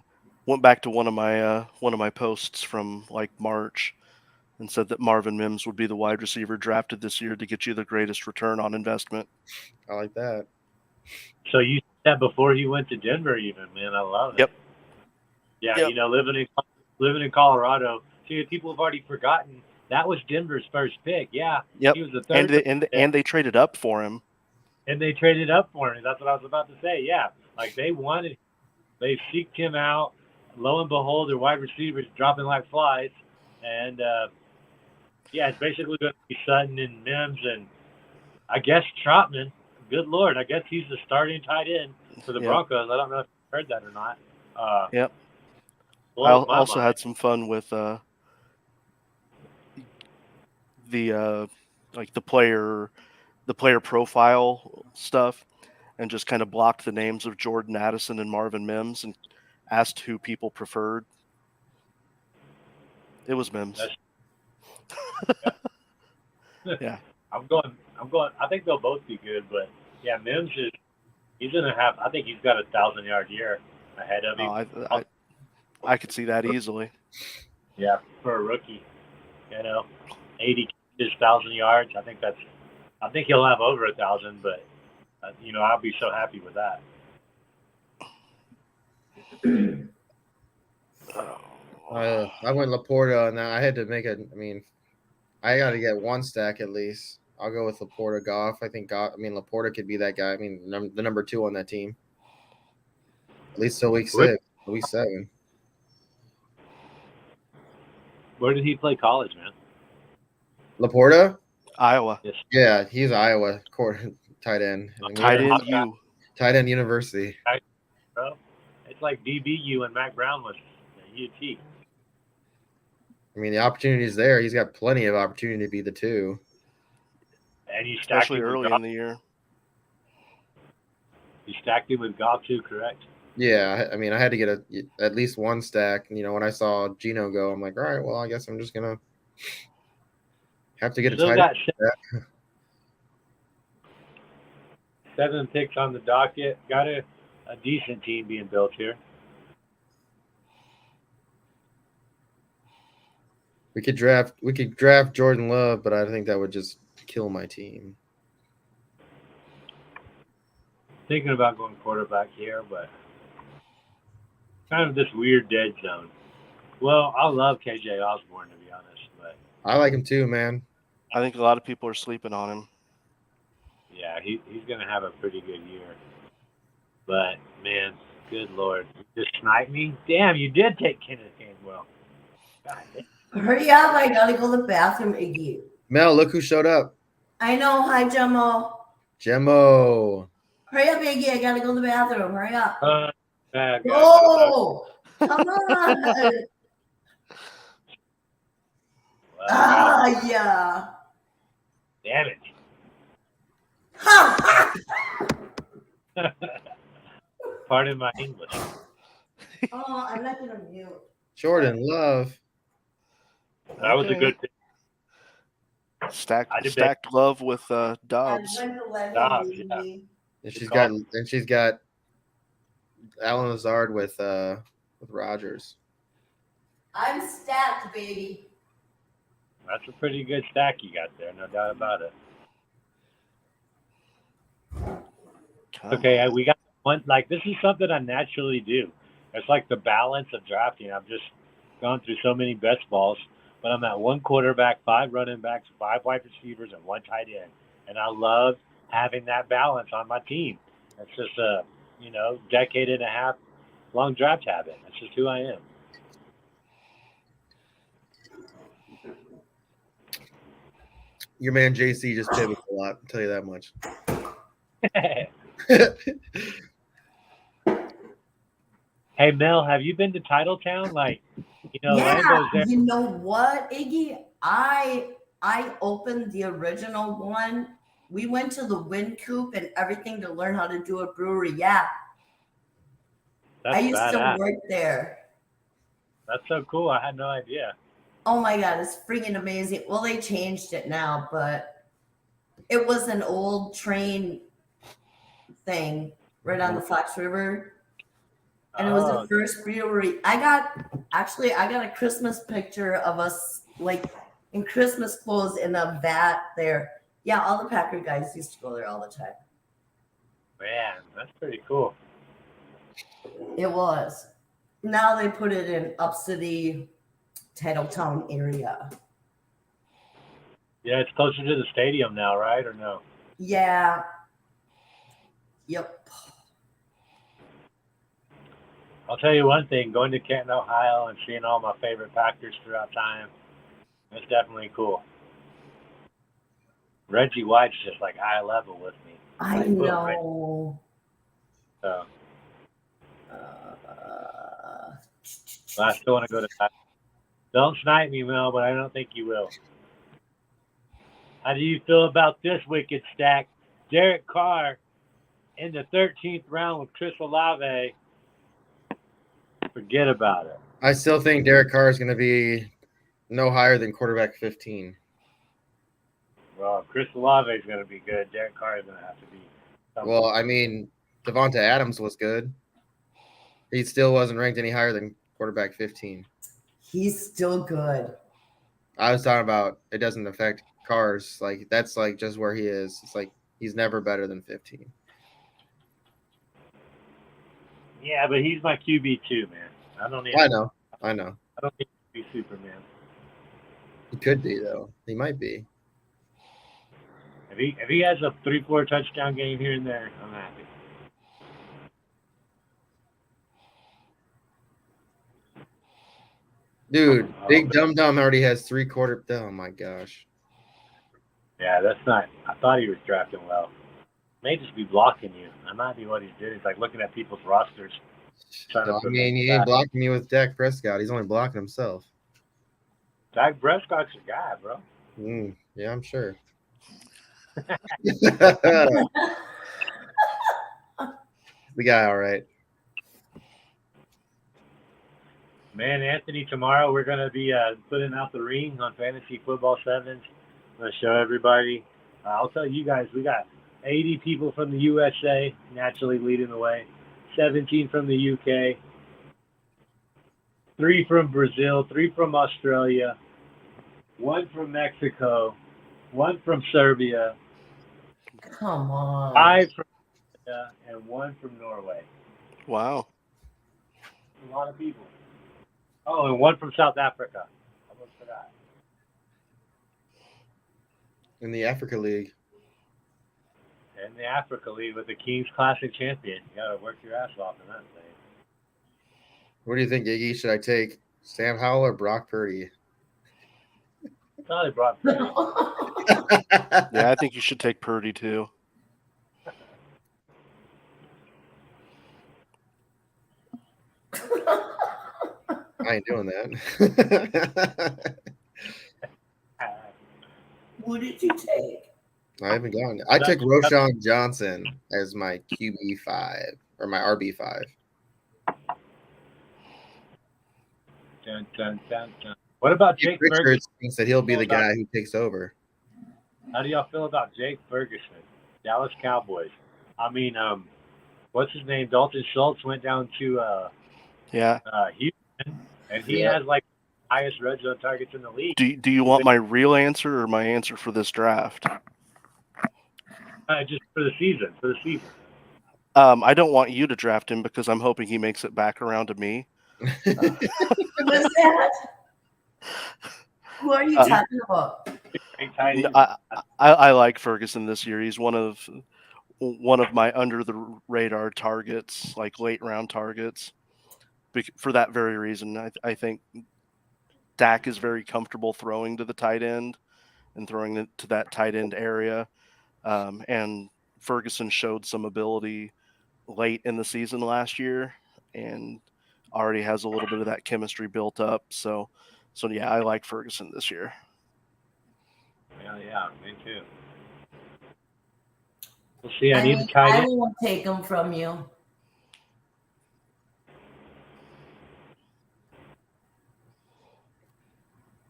went back to one of my posts from like March and said that Marvin Mims would be the wide receiver drafted this year to get you the greatest return on investment. I like that. So you said that before he went to Denver, even, man. I love it. Yep. Yeah, Yep. you know, living in Colorado. See, people have already forgotten that was Denver's first pick. Yeah. Yep. He was the third. And they traded up for him. And they traded up for him. That's what I was about to say. Yeah. Like they seeked him out. Lo and behold, their wide receivers dropping like flies. And it's basically going to be Sutton and Mims and I guess Trotman. Good Lord, I guess he's the starting tight end for the Broncos. I don't know if you heard that or not. Yep. I also had some fun with the player profile stuff, and just kind of blocked the names of Jordan Addison and Marvin Mims and asked who people preferred. It was Mims. Yeah. I'm going. I think they'll both be good, but yeah, Mims he's going to have. I think he's got a 1,000-yard year ahead of him. I could see that easily. Yeah, for a rookie, 80 catches, 1,000 yards. I think he'll have over 1,000, but I'll be so happy with that. I went Laporta on that. I had to make I got to get one stack at least. I'll go with Laporta. Goff. I think Goff. I mean, Laporta could be that guy. I mean, the number 2 on that team. At least till week 6, week 7. Where did he play college, man? Laporta. Iowa. Yes. Yeah, he's Iowa tight end. I mean, Tight end U. Tight end university. Bro, it's like DBU and Mac Brown was UT. I mean, the opportunity is there. He's got plenty of opportunity to be the 2. And you stacked Especially him with early Goff. in the year. You stacked him with Goff too, correct? Yeah, I mean, I had to get at least one stack. You know, when I saw Gino go, I'm like, all right, well, I guess I'm just gonna have to get Still a tight got end. 7 picks on the docket. Got a decent team being built here. We could draft Jordan Love, but I think that would just kill my team. Thinking about going quarterback here, but kind of this weird dead zone. Well, I love KJ Osborne, to be honest, but I like him too, man. I think a lot of people are sleeping on him. yeah, he's going to have a pretty good year. But, man, good Lord. You just sniped me? Damn, you did take Kenneth Gainwell. God damn. Hurry up! I gotta go to the bathroom, Iggy. Mel, look who showed up. I know. Hi, Gemmo. Gemmo. Hurry up, Iggy! I gotta go to the bathroom. Hurry up! Bad guy. Oh, come on! Well, Yeah. damn it. Ha! Pardon my English. Oh, I'm not gonna mute. Jordan Love. That was a good thing. Stacked Love with Dobbs. I'm going to let him Dobbs, leave yeah. me. And she's got Alan Lazard with Rodgers. I'm stacked, baby. That's a pretty good stack you got there, no doubt about it. Okay, we got one. Like, this is something I naturally do. It's like the balance of drafting. I've just gone through so many best balls, but I'm at 1 quarterback, 5 running backs, 5 wide receivers, and 1 tight end. And I love having that balance on my team. It's just a, decade and a half long draft habit. That's just who I am. Your man JC just pivots a lot. I'll tell you that much. Hey, Mel, have you been to Titletown? Like, Yeah, Lambo's there. you know what, Iggy? I opened the original one. We went to the Wind Coop and everything to learn how to do a brewery. Yeah, That's I used badass. to work there. That's so cool. I had no idea. Oh my God, it's freaking amazing. Well, they changed it now, but it was an old train thing right on the Fox River. And it was the first brewery. I got a Christmas picture of us like in Christmas clothes in a vat there. Yeah, all the Packer guys used to go there all the time. Man, that's pretty cool. It was. Now they put it in Upcity, Titletown area. Yeah, it's closer to the stadium now, right? Or no? Yeah. Yep. I'll tell you one thing, going to Canton, Ohio and seeing all my favorite Packers throughout time, it's definitely cool. Reggie White's just like eye level with me. I Like, know. So, but I still want to go to Don't snipe me, Mel, but I don't think you will. How do you feel about this wicked stack? Derek Carr in the 13th round with Chris Olave. Forget about it. I still think Derek Carr is going to be no higher than quarterback 15. Well, if Chris Olave is going to be good, Derek Carr is going to have to be something. Well, I mean, Devonta Adams was good. He still wasn't ranked any higher than quarterback 15. He's still good. I was talking about it doesn't affect Carr's. Like, that's like just where he is. It's like he's never better than 15. Yeah, but he's my QB too, man. I don't need. I know. I don't need to be Superman. He could be, though. He might be. If he has a 3-4 touchdown game here and there, I'm happy. Dude, Big Dum Dum already has 3/4. Oh my gosh. Yeah, that's not. I thought he was drafting well. May just be blocking you. That might be what he's doing. He's like looking at people's rosters, trying to I prevent mean, he ain't blocking me with Dak Prescott. He's only blocking himself. Dak Prescott's a guy, bro. Yeah, I'm sure. The guy, all right. Man, Anthony, tomorrow we're going to be putting out the ring on Fantasy Football 7s. I'm going to show everybody. I'll tell you guys, we got 80 people from the USA naturally leading the way, 17 from the UK, 3 from Brazil, 3 from Australia, 1 from Mexico, 1 from Serbia, Come on. 5 from Canada, and 1 from Norway. Wow. A lot of people. Oh, and 1 from South Africa. Almost forgot. In the Africa League. In the Africa League with the Kings Classic champion. You got to work your ass off in that thing. What do you think, Iggy? Should I take Sam Howell or Brock Purdy? I thought they brought Purdy. Yeah, I think you should take Purdy too. I ain't doing that. Who did you take? I haven't gone. I took Roshan Johnson as my QB5 or my RB5. Dun, dun, dun, dun. What about Jake Richards Ferguson? thinks that he'll be the guy who takes over. How do y'all feel about Jake Ferguson, Dallas Cowboys? I mean, what's his name? Dalton Schultz went down to Houston, and he has like the highest red zone targets in the league. Do you want my real answer or my answer for this draft? Just for the season. I don't want you to draft him because I'm hoping he makes it back around to me. What's that? Who are you talking about? I like Ferguson this year. He's one of my under the radar targets, like late round targets. For that very reason, I think Dak is very comfortable throwing to the tight end and throwing it to that tight end area. And Ferguson showed some ability late in the season last year and already has a little bit of that chemistry built up. So yeah, I like Ferguson this year. Yeah, me too. We'll see. I need a tight end. I won't take him from you.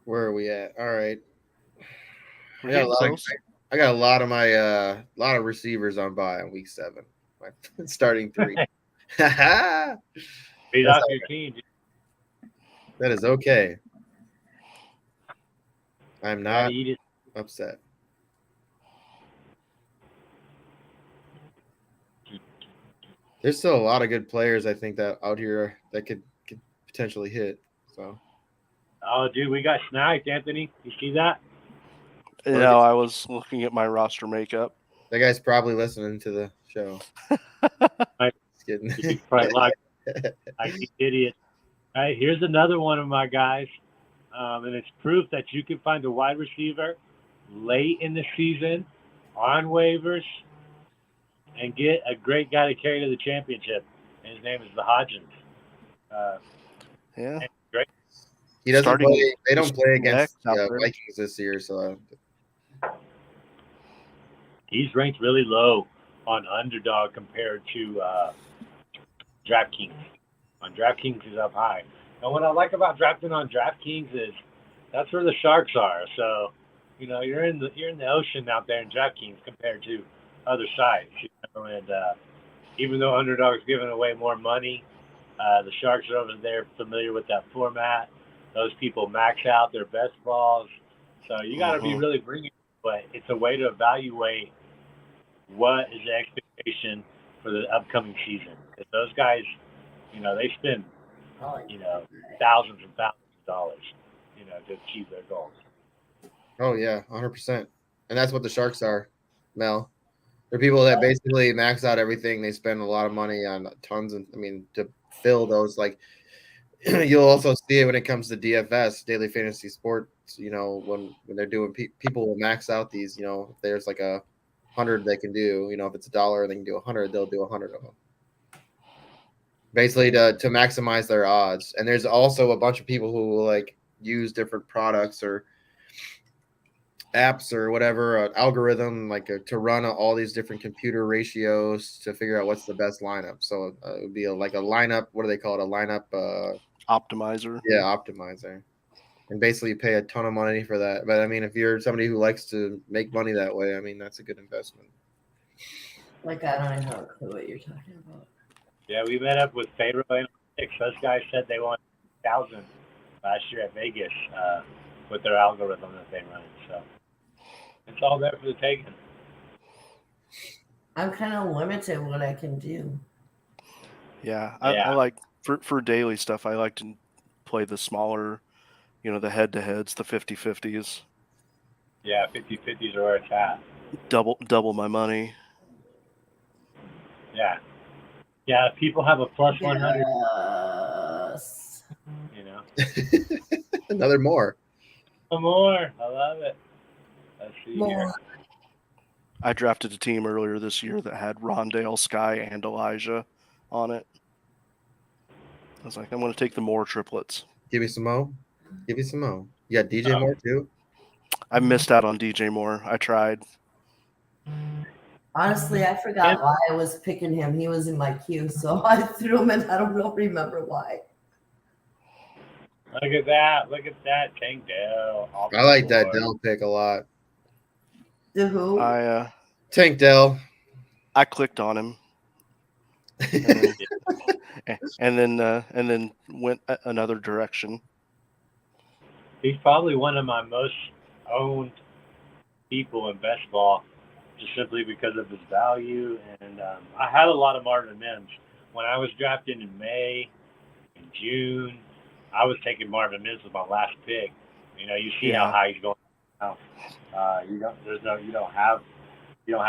Where are we at? All right. I got a lot of my lot of receivers on bye on week 7. My starting 3. Beat off your team. That is okay. I'm not upset. There's still a lot of good players, I think, that out here that could potentially hit. So. Oh, dude, we got sniped, Anthony. You see that? No, I was looking at my roster makeup. That guy's probably listening to the show. Just kidding. He's probably like idiot. All right, here's another one of my guys, and it's proof that you can find a wide receiver late in the season on waivers and get a great guy to carry to the championship. And his name is the Hodgins. Yeah. Great. He doesn't play. They don't play against Vikings this year, so he's ranked really low on Underdog compared to DraftKings. On DraftKings, he's up high. And what I like about drafting on DraftKings is that's where the sharks are. So, you know, you're in the ocean out there in DraftKings compared to other sites. You know? And even though Underdog's giving away more money, the sharks are over there familiar with that format. Those people max out their best balls. So you got to be really bringing it, but it's a way to evaluate what is the expectation for the upcoming season. Because those guys, you know, they spend, you know, thousands and thousands of dollars, you know, to achieve their goals. Oh, yeah, 100%. And that's what the sharks are. Mel. There are people that basically max out everything. They spend a lot of money on tons of, to fill those. Like, you'll also see it when it comes to DFS, daily fantasy sports. When they're doing, people will max out these. If there's like 100 they can do. If it's $1, they can do 100. They'll do 100 of them, basically to maximize their odds. And there's also a bunch of people who will like use different products or apps or whatever, an algorithm to run all these different computer ratios to figure out what's the best lineup. So it would be like a lineup. What do they call it? A lineup optimizer. Yeah, optimizer. And basically you pay a ton of money for that. But if you're somebody who likes to make money that way, that's a good investment. Like, I don't even know what you're talking about. Yeah, we met up with Pharaoh Analytics. Those guys said they won 1,000 last year at Vegas with their algorithm that they run. So it's all there for the taking. I'm kind of limited what I can do. Yeah, I like for daily stuff. I like to play the smaller, the head-to-heads, the 50-50s. Yeah, 50-50s are where it's at. Double my money. Yeah. Yeah, if people have a plus 100. Yes. Another more. More. I love it. Let's see here. I drafted a team earlier this year that had Rondale, Sky, and Elijah on it. I was like, I'm going to take the Moore triplets. Give me some more. You got DJ Moore too? I missed out on DJ Moore. I tried. Honestly, I forgot why I was picking him. He was in my queue, so I threw him in. I don't remember why. Look at that. Tank Dell. I like that Dell pick a lot. The who? Tank Dell. I clicked on him. And then went another direction. He's probably one of my most owned people in best ball, just simply because of his value. And I had a lot of Marvin Mims. When I was drafted in May and June, I was taking Marvin Mims as my last pick. You see how high he's going now. You don't have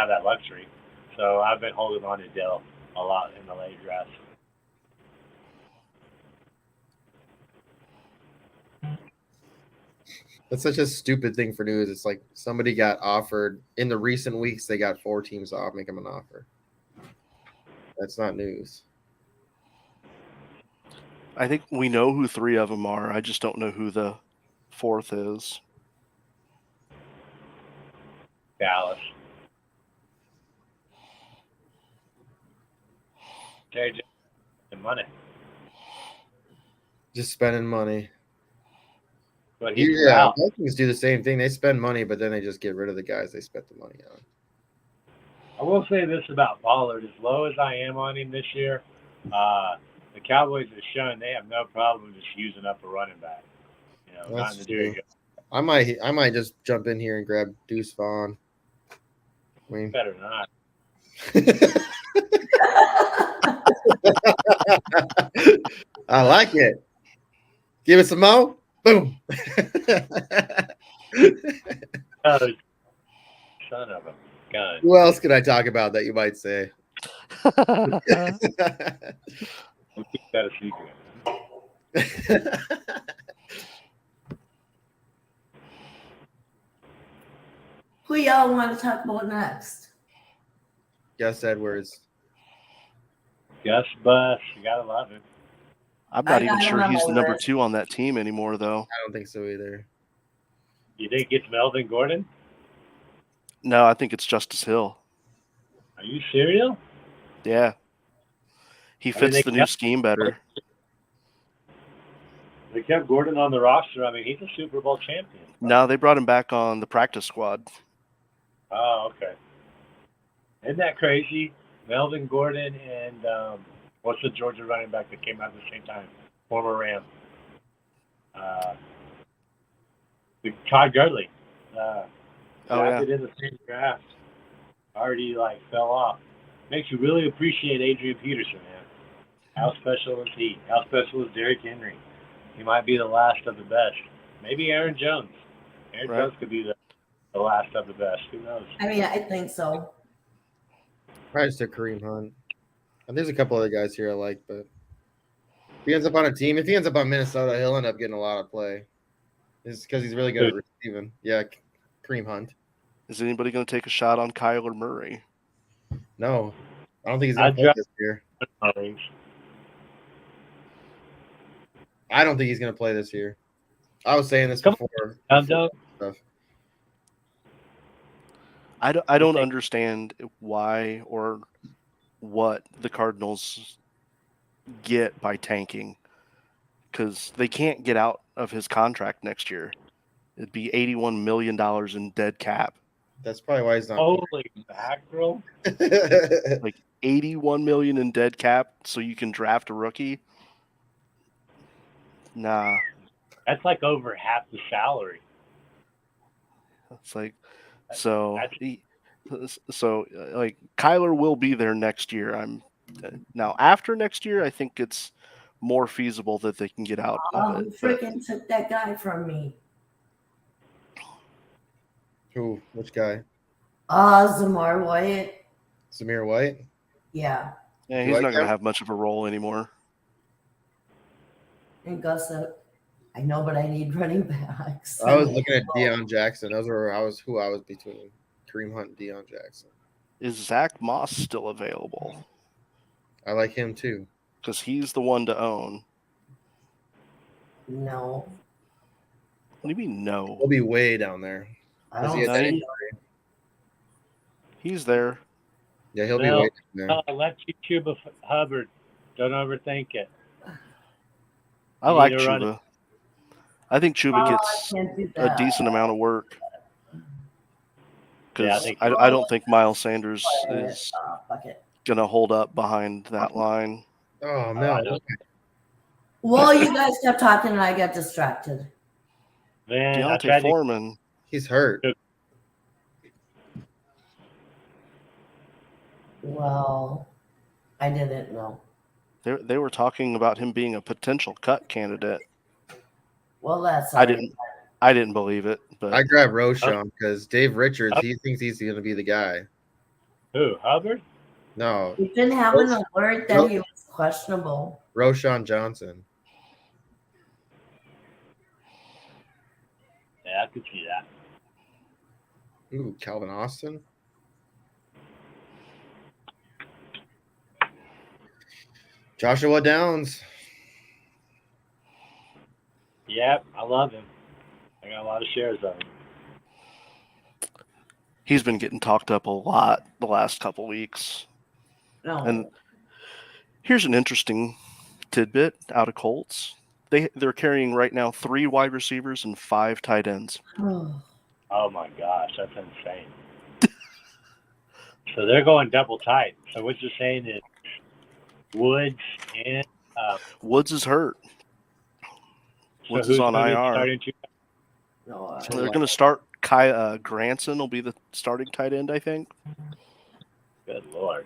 that luxury. So I've been holding on to Dell a lot in the late drafts. That's such a stupid thing for news. It's like somebody got offered in the recent weeks. They got 4 teams to make them an offer. That's not news. I think we know who 3 of them are. I just don't know who the 4th is. Dallas. JJ and money. Just spending money. But Vikings do the same thing. They spend money, but then they just get rid of the guys they spent the money on. I will say this about Pollard. As low as I am on him this year, the Cowboys have shown they have no problem just using up a running back. That's true. I might just jump in here and grab Deuce Vaughn. Better not. I like it. Give it some more. Boom. Oh, son of a gun. Who else could I talk about that you might say? We'll keep that a secret. Who y'all want to talk about next? Gus Edwards. Gus Bus. You gotta love him. I'm not even sure he's the number 2 on that team anymore, though. I don't think so either. You think it's Melvin Gordon? No, I think it's Justice Hill. Are you serious? Yeah. He fits the new scheme better. They kept Gordon on the roster. He's a Super Bowl champion. No, they brought him back on the practice squad. Oh, okay. Isn't that crazy? Melvin Gordon and what's the Georgia running back that came out at the same time? Former Ram. Todd Gurley. Drafted in the same draft. Already fell off. Makes you really appreciate Adrian Peterson, man. How special is he? How special is Derrick Henry? He might be the last of the best. Maybe Aaron Jones. Aaron Jones could be the the last of the best. Who knows? I mean, I think so. Probably just a Kareem Hunt. And there's a couple other guys here I like, but if he ends up on a team, if he ends up on Minnesota, he'll end up getting a lot of play. It's because he's really good at receiving. Yeah, Kareem Hunt. Is anybody going to take a shot on Kyler Murray? No, I don't think he's going to play this year. I don't think he's going to play this year. I was saying this before. Stuff. I don't understand why or what the Cardinals get by tanking, because they can't get out of his contract next year. It'd be $81 million in dead cap. That's probably why he's not. Holy mackerel! Like $81 million in dead cap, so you can draft a rookie. Nah, that's like over half the salary. It's like like Kyler will be there next year. Now after next year, I think it's more feasible that they can get out of it. Who freaking took that guy from me? Who? Which guy? Zamir White. Zamir White? Yeah. Yeah, he's not going to have much of a role anymore. And Gossip. I know, but I need running backs. I was looking at Deion Jackson. Those were who I was between. Kareem Hunt and Deion Jackson. Is Zach Moss still available? I like him too. Because he's the one to own. No. What do you mean no? He'll be way down there. I don't think he's there. Yeah, he'll be way down there. Let Chuba Hubbard. Don't overthink it. I like Chuba. I think Chuba gets a decent amount of work. Because I don't think Miles Sanders is going to hold up behind that line. Oh, no. Well, you guys kept talking and I got distracted. Man, Deontay Foreman. He's hurt. Well, I didn't know. They were talking about him being a potential cut candidate. Well, that's I didn't believe it. But I grabbed Roschon because Dave Richards, he thinks he's going to be the guy. Who, Hubbard? No. We didn't have an alert that he was questionable. Roschon Johnson. Yeah, I could see that. Ooh, Calvin Austin. Joshua Downs. Yep, I love him. I got a lot of shares of him. He's been getting talked up a lot the last couple weeks. No. And here's an interesting tidbit out of Colts. They're carrying right now 3 wide receivers and 5 tight ends. Oh my gosh, that's insane. So they're going double tight. So what you're saying is Woods and Woods is hurt. Woods is on IR. No, So they're going to start Granson will be the starting tight end, I think. Good Lord.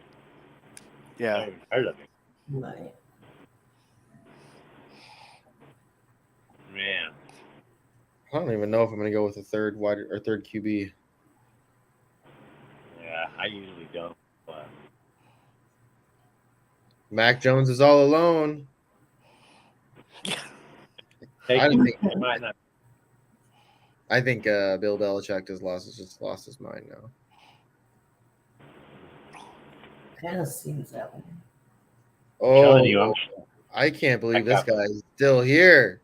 Yeah. I haven't heard of him. Right. Man. I don't even know if I'm going to go with a third QB. Yeah, I usually don't. Mac Jones is all alone. I think Bill Belichick just lost his mind now. Kind of seems that way. Oh, I can't believe this guy is still here.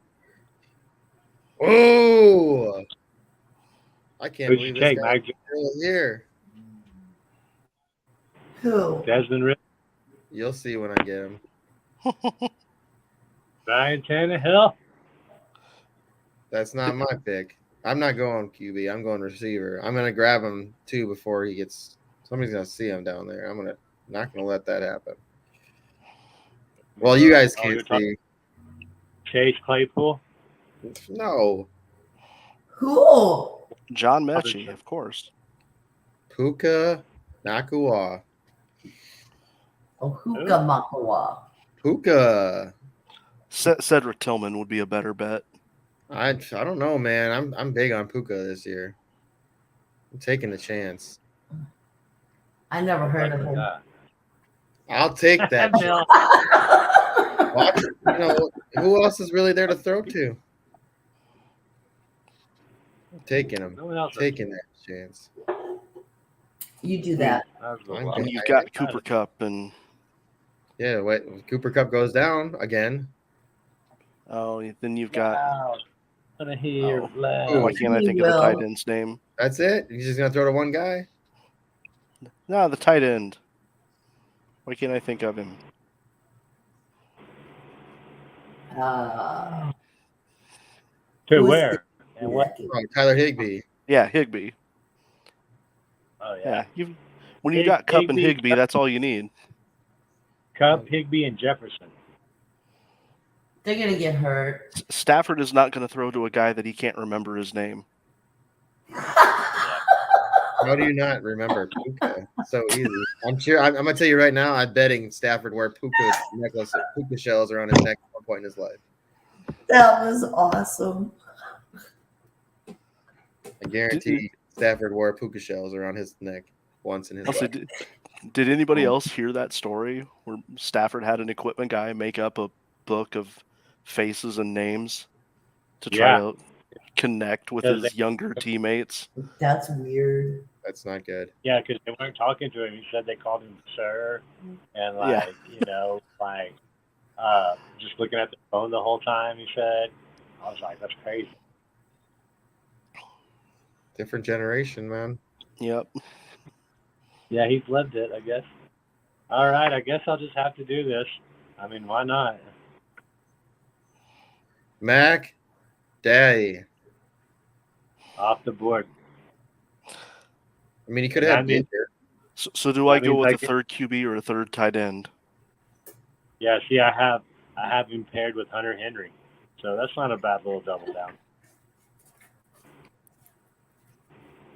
Oh, I can't believe this guy is still here. Who? Desmond Ridder. You'll see when I get him. Ryan Tannehill. That's not my pick. I'm not going QB. I'm going receiver. I'm going to grab him too before he gets. Somebody's going to see him down there. I'm not going to let that happen. Well, you guys can't see. Chase Claypool. No. Who? John Mechie, of course. Puka Nakua. Oh, Hookah Makawa. Puka. Cedric Tillman would be a better bet. I don't know, man. I'm big on Puka this year. I'm taking the chance. I never heard of him. I'll take that. Bill. Watch, you know, who else is really there to throw to? I'm taking him. No one else. Taking that chance. You do that. And you've got Cooper Cup and Yeah, wait. Cooper Cup goes down again. then you've got. Gonna hear Why can't I think of the tight end's name? That's it. You're just gonna throw to one guy. No, the tight end. Why can't I think of him? To Who's where? And what? Oh, Tyler Higbee. Yeah, Higbee. Oh yeah. When you got Cup and Higbee, that's all you need. Cup, Higbee, and Jefferson. They're gonna get hurt. Stafford is not going to throw to a guy that he can't remember his name. How do you not remember Puka? So easy. I'm sure. I'm gonna tell you right now. I'm betting Stafford wore Puka shells around his neck at one point in his life. That was awesome. I guarantee Stafford wore Puka shells around his neck once in his life. Did anybody else hear that story where Stafford had an equipment guy make up a book of faces and names to try to connect with his younger teammates? That's weird. That's not good. Yeah, because they weren't talking to him. He said they called him sir, and just looking at the phone the whole time. He said, I was like, that's crazy. Different generation, man. Yep. Yeah, he's lived it, I guess. All right, I guess I'll just have to do this. I mean, why not? Mac, Daddy. Off the board. I mean, he could have been here. So do I go with a third QB or a third tight end? Yeah, see, I have him paired with Hunter Henry, so that's not a bad little double down.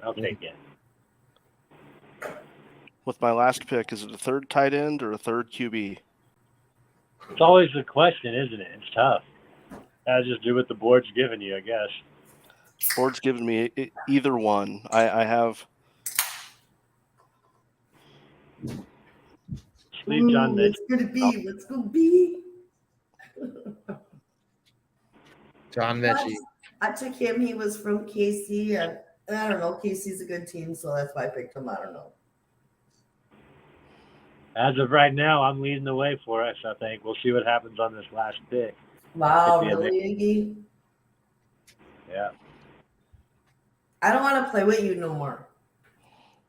I'll take it. With my last pick, is it a third tight end or a third QB? It's always a question, isn't it? It's tough. I just do what the board's giving you, I guess. Board's giving me either one. I have. Sleep John Mitchell. What's gonna be? What's gonna be? John Mechie. I took him. He was from KC, and I don't know. KC's a good team, so that's why I picked him. I don't know. As of right now, I'm leading the way for us, I think. We'll see what happens on this last pick. Wow, really, Iggy? Yeah. I don't want to play with you no more.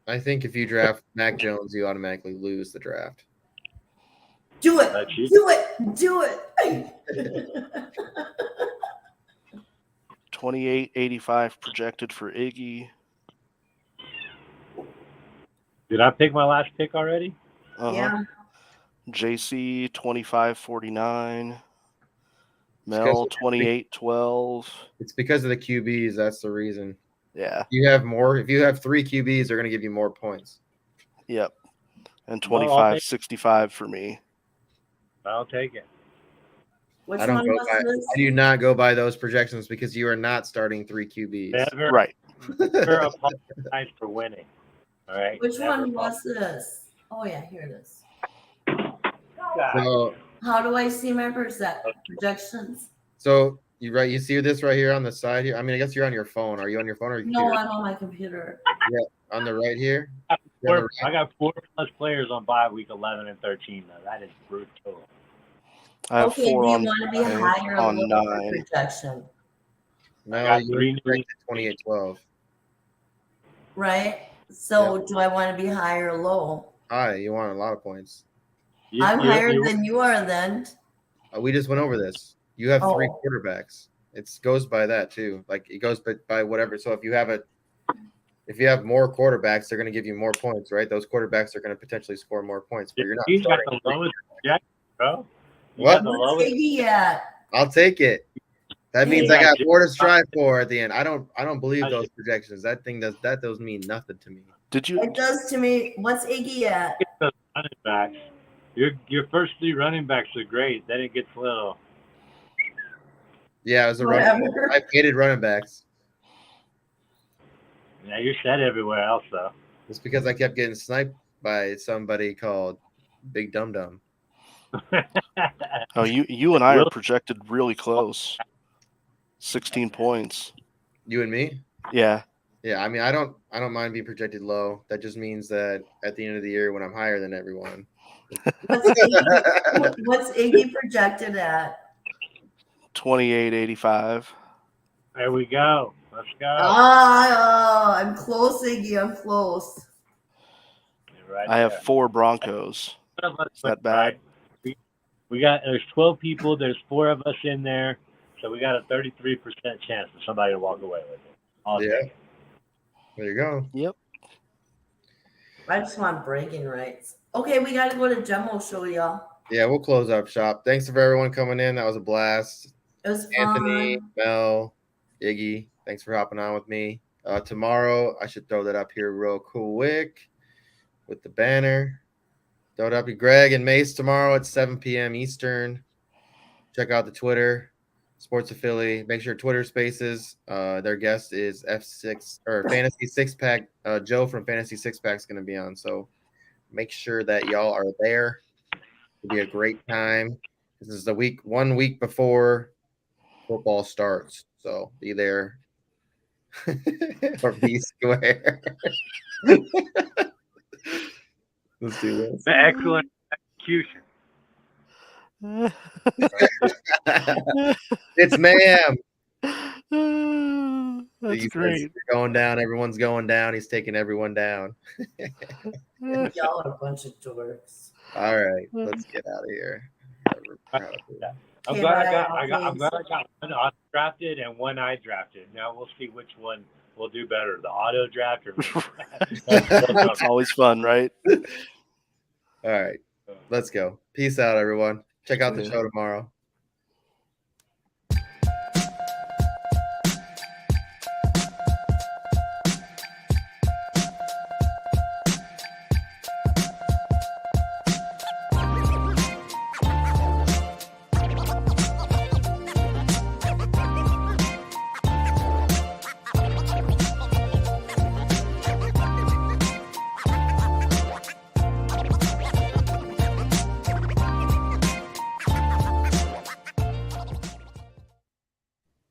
I think if you draft Mac Jones, you automatically lose the draft. Do it. Do it. Do it. 28.85 projected for Iggy. Did I pick my last pick already? Yeah. JC 25.49. Mel 28.12. It's because of the QBs. That's the reason. Yeah. You have more. If you have 3 QBs, they're going to give you more points. Yep. And 25.65 for me. I'll take it. Which one was this? I do not go by those projections because you are not starting 3 QBs. Never, right. Never apologize for winning. All right. Which one was this? Oh yeah, here it is. So, how do I see my projections? So you see this right here on the side here. I mean, I guess you're on your phone. Are you on your phone or your computer? No, I'm on my computer. Yeah, on the right here. I got 4+ players on bye week 11 and 13. Though that is brutal. I have 4 do you on want to be higher on or 9 projection? No, you 28.12. Right. So do I want to be higher or low? High. You want a lot of points. I'm higher than you are. Then we just went over this. You have 3 quarterbacks. It goes by that too. Like it goes by whatever. So if you have more quarterbacks, they're going to give you more points, right? Those quarterbacks are going to potentially score more points, but you're not. He's got the lowest projection, bro. What? I'll take it. That means I got more to strive for at the end. I don't believe those projections. That those mean nothing to me. Did you? It does to me. What's Iggy at? The running backs. Your first 3 running backs are great. Then it gets a little. Yeah, it was a running. I hated running backs. Yeah, you're set everywhere else though. It's because I kept getting sniped by somebody called Big Dum Dum. Oh, you and I are projected really close. 16 points. You and me? Yeah. Yeah, I mean, I don't mind being projected low. That just means that at the end of the year, when I'm higher than everyone. What's Iggy projected at? 28.85. There we go. Let's go. I'm close, Iggy. I'm close. Right I have there. 4 Broncos. Is that bad? Right? There's 12 people. There's 4 of us in there, so we got a 33% chance for somebody to walk away with it. I'll take it. There you go. Yep. I just want bragging rights. Okay, we got to go to demo show, y'all. Yeah, we'll close up shop. Thanks for everyone coming in. That was a blast. It was Anthony, fun. Mel, Iggy, thanks for hopping on with me. Tomorrow, I should throw that up here real quick with the banner. Throw it up to Greg and Mace tomorrow at 7 p.m. Eastern. Check out the Twitter, Sports Affiliate. Make sure Twitter Spaces. Their guest is F6 or Fantasy Six Pack. Joe from Fantasy Six Pack is going to be on. So make sure that y'all are there. It'll be a great time. This is the 1 week before football starts. So be there or be square. Let's do this. Excellent execution. It's ma'am. That's great. You're going down. Everyone's going down. He's taking everyone down. Y'all are a bunch of dorks. All right, let's get out of here. I'm glad I got one auto drafted and one I drafted. Now we'll see which one will do better, the auto draft or me. It's always fun, right? All right, let's go. Peace out, everyone. Check out the show tomorrow.